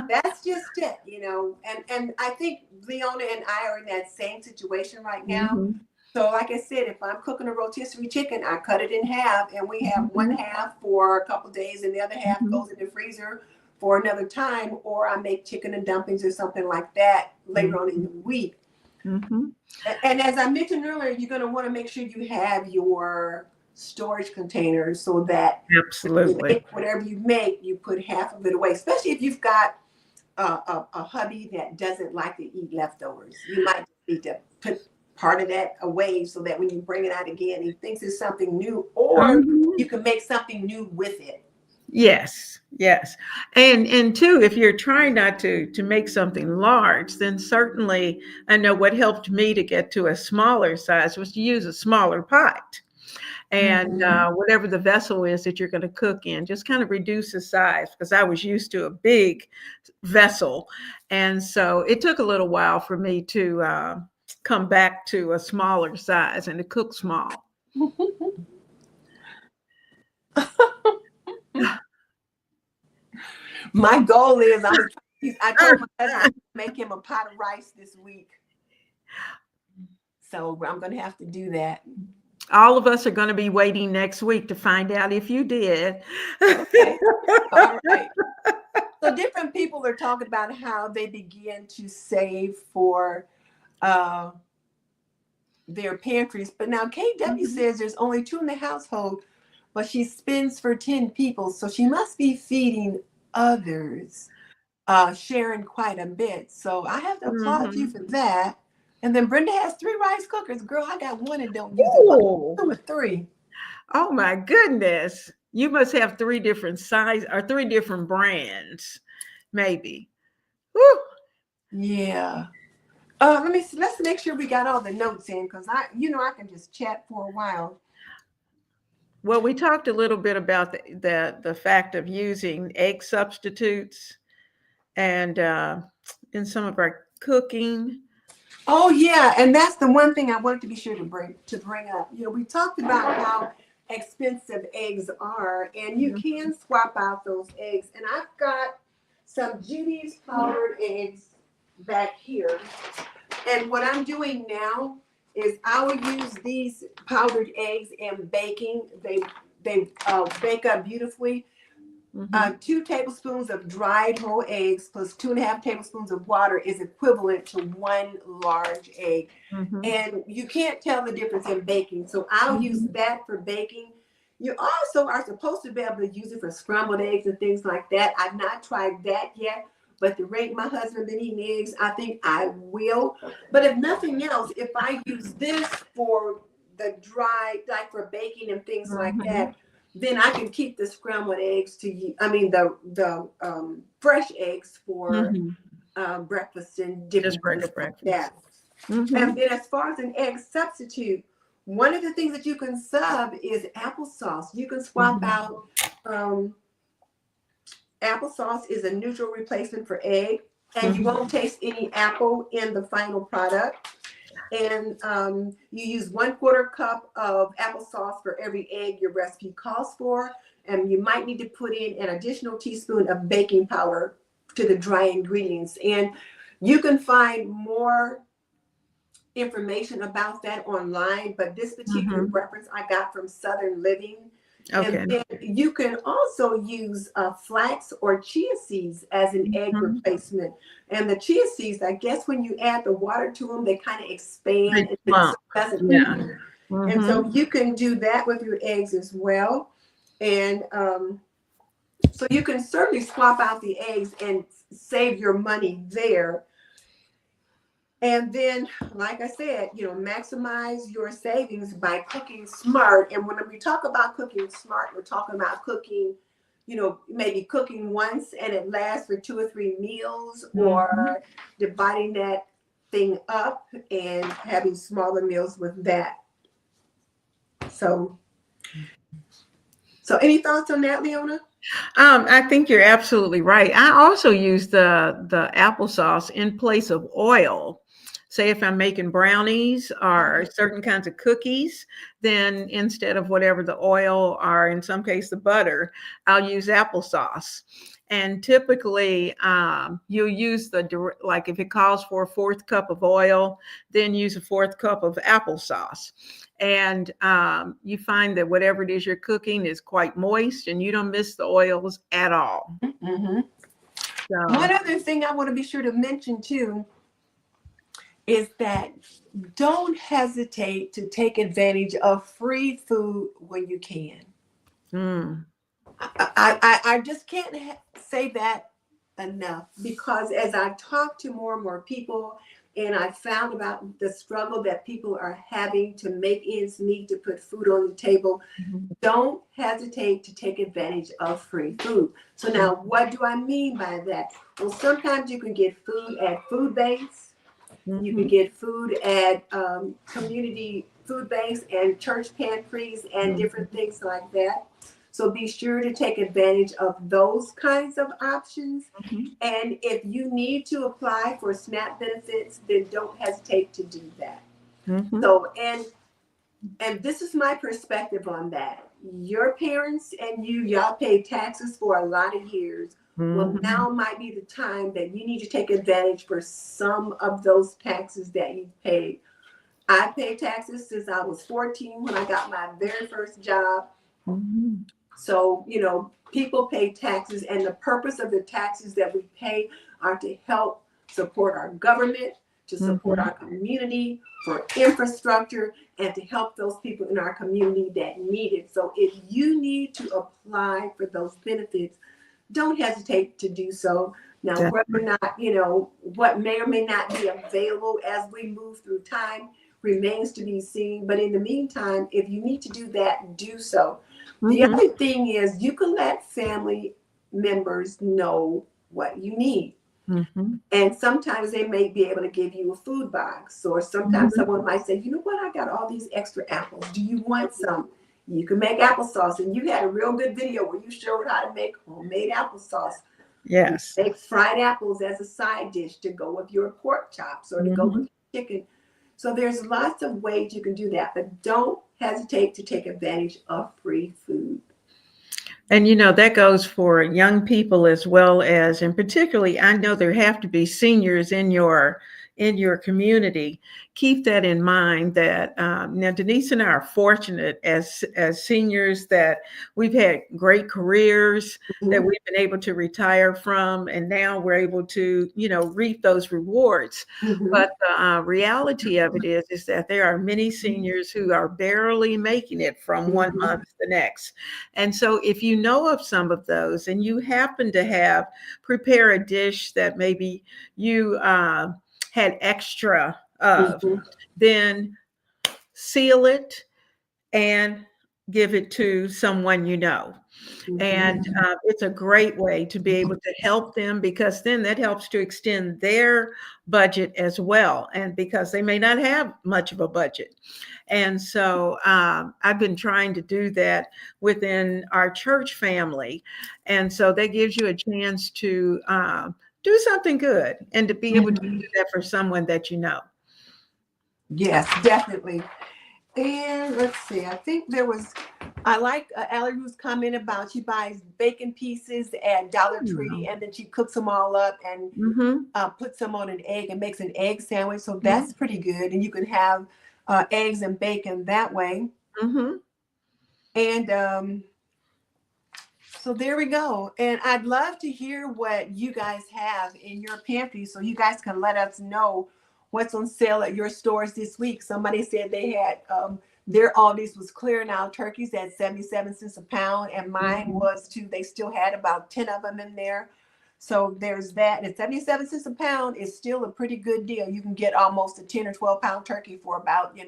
That's just it, you know. And I think Leona and I are in that same situation right now. So like I said, if I'm cooking a rotisserie chicken, I cut it in half and we have one half for a couple days and the other half goes in the freezer for another time, or I make chicken and dumplings or something like that later on in the week. And as I mentioned earlier, you're going to want to make sure you have your storage containers so that whatever you make, you put half of it away, especially if you've got a hubby that doesn't like to eat leftovers. You might need to put part of that away so that when you bring it out again, he thinks it's something new, or you can make something new with it. Yes. And two, if you're trying not to make something large, then certainly I know what helped me to get to a smaller size was to use a smaller pot. And whatever the vessel is that you're going to cook in, just kind of reduce the size, because I was used to a big vessel. And so it took a little while for me to come back to a smaller size and to cook small. My goal is I told my husband to make him a pot of rice this week. So I'm going to have to do that. All of us are going to be waiting next week to find out if you did. Okay. All right. So different people are talking about how they begin to save for their pantries. But now KW says there's only 2 in the household, but she spends for 10 people. So she must be feeding others, sharing quite a bit. So I have to applaud you for that. And then Brenda has 3 rice cookers. Girl, I got 1 and don't use it. 2 or 3. Oh my goodness. You must have 3 different sizes or 3 different brands, maybe. Woo. Yeah. Let's make sure we got all the notes in, because I can just chat for a while. Well, we talked a little bit about the fact of using egg substitutes and in some of our cooking. Oh yeah, and that's the one thing I wanted to be sure to bring up. You know, we talked about how expensive eggs are, and you can swap out those eggs. And I've got some Judy's powdered eggs back here. And what I'm doing now is I will use these powdered eggs in baking. They bake up beautifully. 2 tablespoons of dried whole eggs plus 2.5 tablespoons of water is equivalent to 1 large egg. And you can't tell the difference in baking. So I'll use that for baking. You also are supposed to be able to use it for scrambled eggs and things like that. I've not tried that yet, but the rate my husband been eating eggs, I think I will. But if nothing else, if I use this for the dry, like for baking and things like that, then I can keep the scrambled eggs the fresh eggs for breakfast and different things like that. And then as far as an egg substitute, one of the things that you can sub is applesauce. You can swap out applesauce is a neutral replacement for egg, and you won't taste any apple in the final product. And you use 1/4 cup of applesauce for every egg your recipe calls for. And you might need to put in an additional teaspoon of baking powder to the dry ingredients. And you can find more information about that online, but this particular reference I got from Southern Living. And then you can also use flax or chia seeds as an egg replacement. And the chia seeds, I guess when you add the water to them, they kind of expand. And so you can do that with your eggs as well. And so you can certainly swap out the eggs and save your money there. And then, like I said, you know, maximize your savings by cooking smart. And when we talk about cooking smart, we're talking about cooking, you know, maybe cooking once and it lasts for 2 or 3 meals, or dividing that thing up and having smaller meals with that. So any thoughts on that, Leona? I think you're absolutely right. I also use the applesauce in place of oil. Say if I'm making brownies or certain kinds of cookies, then instead of whatever the oil or in some case the butter, I'll use applesauce. And typically you'll use like if it calls for a 1/4 cup of oil, then use a 1/4 cup of applesauce. And you find that whatever it is you're cooking is quite moist and you don't miss the oils at all. So, one other thing I want to be sure to mention too is that don't hesitate to take advantage of free food when you can. I just can't say that enough, because as I talk to more and more people and I found about the struggle that people are having to make ends meet, to put food on the table, don't hesitate to take advantage of free food. So now what do I mean by that? Well, sometimes you can get food at food banks. You can get food at community food banks and church pantries and different things like that. So be sure to take advantage of those kinds of options. And if you need to apply for SNAP benefits, then don't hesitate to do that. So, and this is my perspective on that. Your parents and y'all paid taxes for a lot of years. Well, now might be the time that you need to take advantage for some of those taxes that you paid. I paid taxes since I was 14 when I got my very first job. So, you know, people pay taxes, and the purpose of the taxes that we pay are to help support our government, to support our community, for infrastructure, and to help those people in our community that need it. So if you need to apply for those benefits, don't hesitate to do so. Now, whether or not, you know, what may or may not be available as we move through time remains to be seen. But in the meantime, if you need to do that, do so. The other thing is you can let family members know what you need. And sometimes they may be able to give you a food box, or sometimes someone might say, you know what, I got all these extra apples. Do you want some? You can make applesauce, and you had a real good video where you showed how to make homemade applesauce. Yes. Make fried apples as a side dish to go with your pork chops or to go with chicken. So there's lots of ways you can do that, but don't hesitate to take advantage of free food. And that goes for young people as well as, and particularly, I know there have to be seniors in your community. Keep that in mind. That now Denise and I are fortunate as seniors that we've had great careers that we've been able to retire from, and now we're able to reap those rewards. Mm-hmm. But the reality of it is that there are many seniors who are barely making it from one Mm-hmm. month to the next. And so if you know of some of those and you happen to prepare a dish that maybe you had extra of, Mm-hmm. then seal it and give it to someone you know. Mm-hmm. And it's a great way to be able to help them, because then that helps to extend their budget as well. And because they may not have much of a budget. And so I've been trying to do that within our church family. And so that gives you a chance to do something good and to be able to Mm-hmm. do that for someone that you know. Yes, definitely. And let's see, I think I like Allie Ruth's comment about she buys bacon pieces at Dollar Tree and then she cooks them all up and Mm-hmm. puts them on an egg and makes an egg sandwich. So Mm-hmm. that's pretty good. And you can have eggs and bacon that way. Mm-hmm. And so there we go. And I'd love to hear what you guys have in your pantry so you guys can let us know what's on sale at your stores this week. Somebody said they had their Aldi's was clearing out turkeys at 77 cents a pound, and mine was too. They still had about 10 of them in there. So there's that. And 77 cents a pound is still a pretty good deal. You can get almost a 10 or 12 pound turkey for about,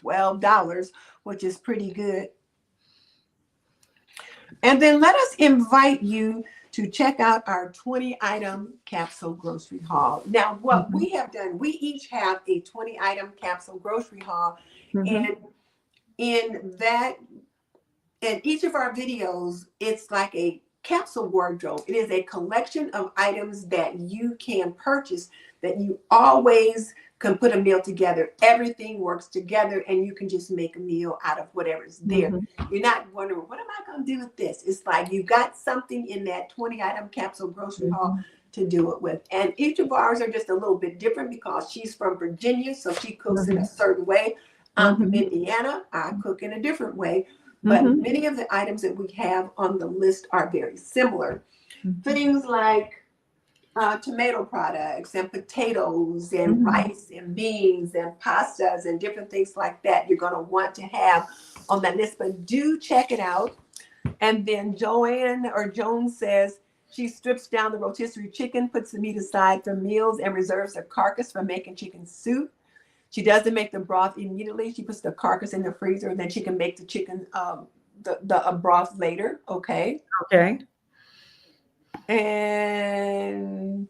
$12, which is pretty good. And then let us invite you to check out our 20 item capsule grocery haul. Now, what we have done, we each have a 20 item capsule grocery haul. Mm-hmm. And in each of our videos, it's like a capsule wardrobe. It is a collection of items that you can purchase that you always can put a meal together. Everything works together and you can just make a meal out of whatever's there. Mm-hmm. You're not wondering, what am I going to do with this? It's like you got something in that 20 item capsule grocery haul to do it with. And each of ours are just a little bit different because she's from Virginia, so she cooks in a certain way. I'm from Indiana, I cook in a different way. But many of the items that we have on the list are very similar. Things like tomato products and potatoes and rice and beans and pastas and different things like that you're going to want to have on that list. But do check it out. And then Joan says she strips down the rotisserie chicken, puts the meat aside for meals, and reserves the carcass for making chicken soup. She doesn't make the broth immediately. She puts the carcass in the freezer, and then she can make the chicken the broth later. Okay. Okay. And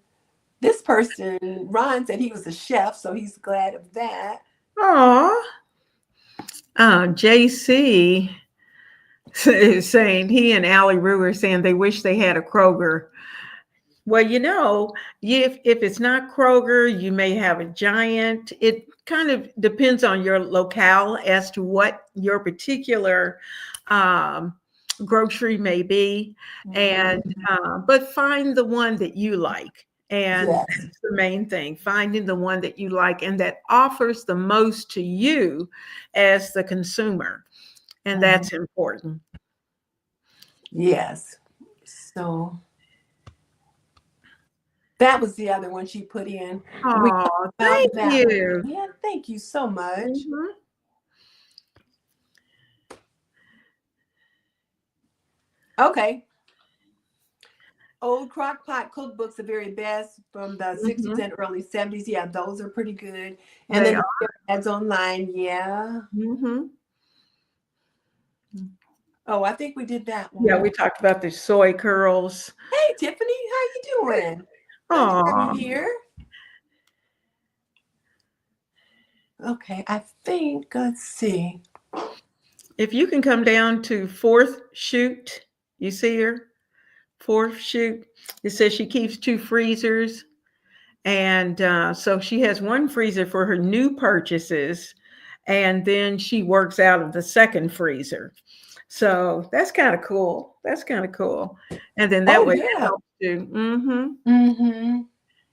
this person, Ron, said he was a chef, so he's glad of that. Aw. JC is saying he and Allie Rue are saying they wish they had a Kroger. Well, if it's not Kroger, you may have a Giant. It kind of depends on your locale as to what your particular grocery may be. And but find the one that you like. And that's the main thing, finding the one that you like and that offers the most to you as the consumer. And that's important. Yes. So that was the other one she put in. Oh, thank you. Yeah, thank you so much. Okay. Old crock pot cookbooks, the very best from the 60s and early 70s. Yeah, those are pretty good. And then the ads online. Yeah. Oh, I think we did that one. Yeah, we talked about the soy curls. Hey, Tiffany, how you doing? Good to have you here. Okay, I think, let's see. If you can come down to fourth shoot, you see her? Fourth shoot. It says she keeps 2 freezers. And so she has one freezer for her new purchases, and then she works out of the second freezer. So that's kind of cool. That's kind of cool. And then that Oh way it yeah. helps too. Mm-hmm. Mm-hmm.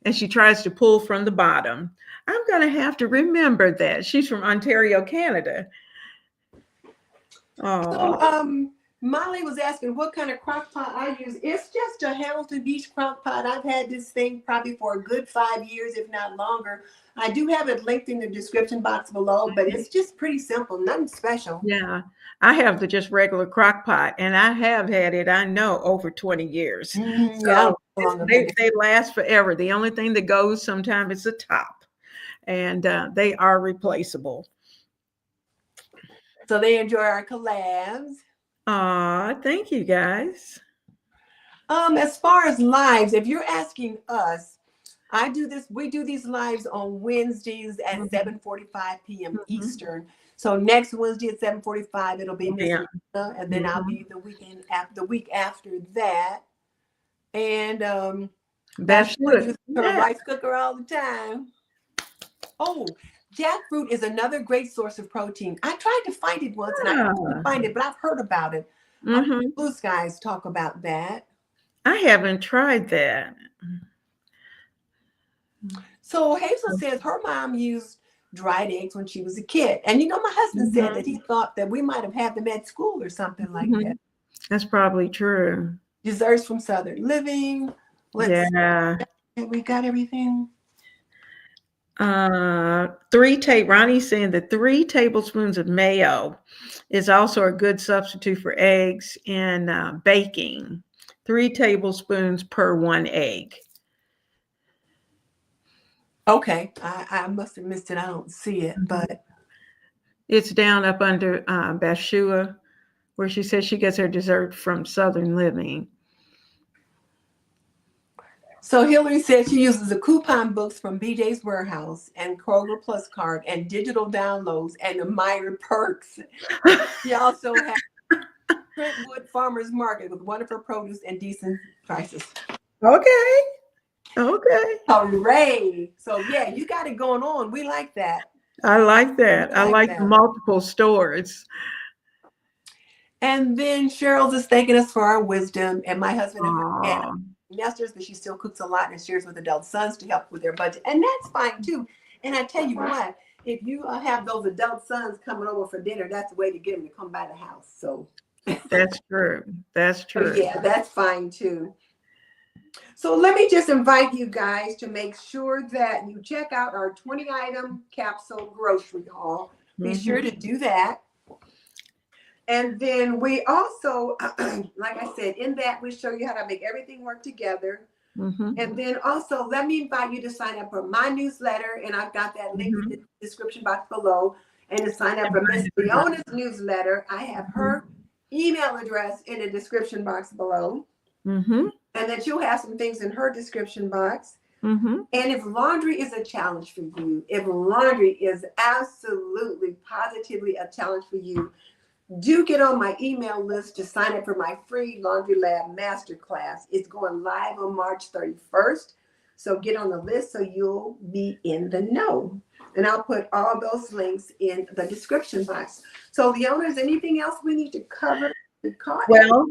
And she tries to pull from the bottom. I'm going to have to remember that. She's from Ontario, Canada. So, Oh, Molly was asking what kind of crock pot I use. It's just a Hamilton Beach crock pot. I've had this thing probably for a good 5 years, if not longer. I do have it linked in the description box below, but it's just pretty simple, nothing special. yeah. I have the just regular crock pot, and I have had it, I know, over 20 years. Mm-hmm. Yeah, I So don't know how long I've had they, it. they last forever. The only thing that goes sometimes is the top, and they are replaceable. So they enjoy our collabs. Thank you guys. As far as lives, if you're asking us, we do these lives on Wednesdays at Mhm. 7:45 p.m. Mhm. Eastern. So next Wednesday at 7:45, it'll be Miss Yeah. Leona, and then I'll Mhm. be the week after that. And That Bathsheba should. uses her Yeah. rice cooker all the time. Oh, jackfruit is another great source of protein. I tried to find it once and I couldn't Ah. find it, but I've heard about it. Mhm. Blue Skies talk about that. I haven't tried that. So Hazel says her mom used dried eggs when she was a kid. And my husband said that Mhm. he thought that we might have had them at school or something like that. Mhm. That's probably true. Desserts from Southern Living. Let's Yeah. see. We got everything. Ronnie's saying that 3 tablespoons of mayo is also a good substitute for eggs in baking. 3 tablespoons per one egg. Okay. I must have missed it. I don't see it, but It's down up under Bathsheba, where she says she gets her dessert from Southern Living. so Hillary said she uses the coupon books from BJ's Warehouse and Kroger Plus Card and digital downloads and the Meyer perks. She also has Trentwood Farmers Market with wonderful produce and decent prices. Okay. Okay. Hooray! So yeah, you got it going on. We like that. I like We that. I like like the that. multiple stores. And then Cheryl's just thanking us for our wisdom. And my husband and her and Aw. nesters, but she still cooks a lot and shares with adult sons to help with their budget. And that's fine too. And I tell you what, if you have those adult sons coming over for dinner, that's the way to get them to come by the house. So That's true. That's true. yeah, that's fine too. So let me just invite you guys to make sure that you check out our 20-item capsule grocery haul. Be sure to do that. And then we also, like I said, in that we show you how to make everything work together. Mm-hmm. And then also let me invite you to sign up for my newsletter. And I've got that link in the description box below. And to sign up for Miss Leona's newsletter, I have her email address in the description box below. Mm-hmm. And that you'll have some things in her description box. Mm-hmm. And if laundry is a challenge for you, if laundry is absolutely, positively a challenge for you, do get on my email list to sign up for my free Laundry Lab Masterclass. It's going live on March 31st. So get on the list so you'll be in the know. And I'll put all those links in the description box. So Leona, is anything else we need to cover? Well,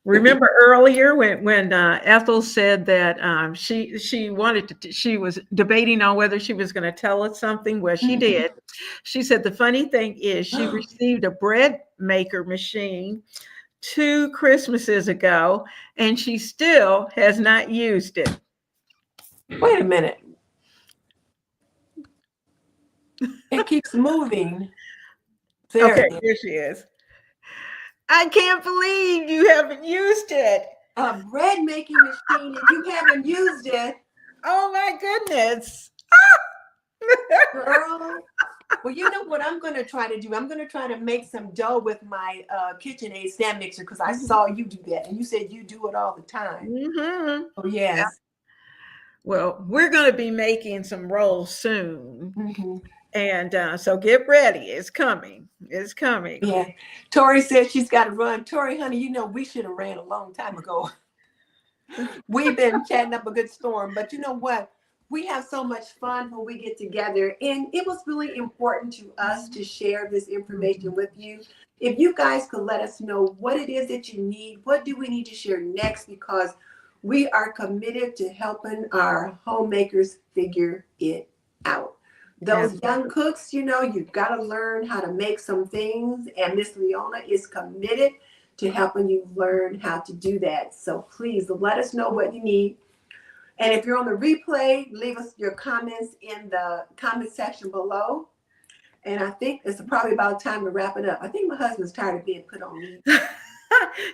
remember earlier when Ethel said that she wanted to, she was debating on whether she was going to tell us something. Well, she did. She said the funny thing is she received a bread maker machine 2 Christmases ago, and she still has not used it. Wait a minute. It keeps moving. Okay, here she is. I can't believe you haven't used it. A bread making machine and you haven't used it. Oh my goodness. Girl. Well, you know what I'm going to try to do? I'm going to try to make some dough with my KitchenAid stand mixer because I saw you do that. And you said you do it all the time. Mm-hmm. Oh, yes. Yeah. Well, we're going to be making some rolls soon. Mm-hmm. And so get ready. It's coming. It's coming. Yeah. Tori says she's got to run. Tori, honey, we should have ran a long time ago. We've been chatting up a good storm, but you know what? We have so much fun when we get together, and it was really important to us to share this information with you. If you guys could let us know what it is that you need, what do we need to share next, because we are committed to helping our homemakers figure it out. Those young cooks, you know, you've got to learn how to make some things, and Miss Leona is committed to helping you learn how to do that. So please let us know what you need. And if you're on the replay, leave us your comments in the comment section below. And I think it's probably about time to wrap it up. I think my husband's tired of being put on mute.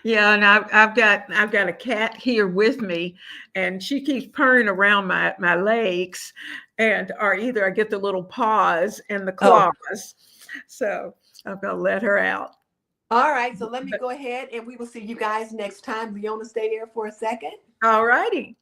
Yeah, and I've got a cat here with me, and she keeps purring around my legs, and or either I get the little paws and the claws. So I'm gonna let her out. All right, so let me go ahead and we will see you guys next time. Leona, stay there for a second. All righty.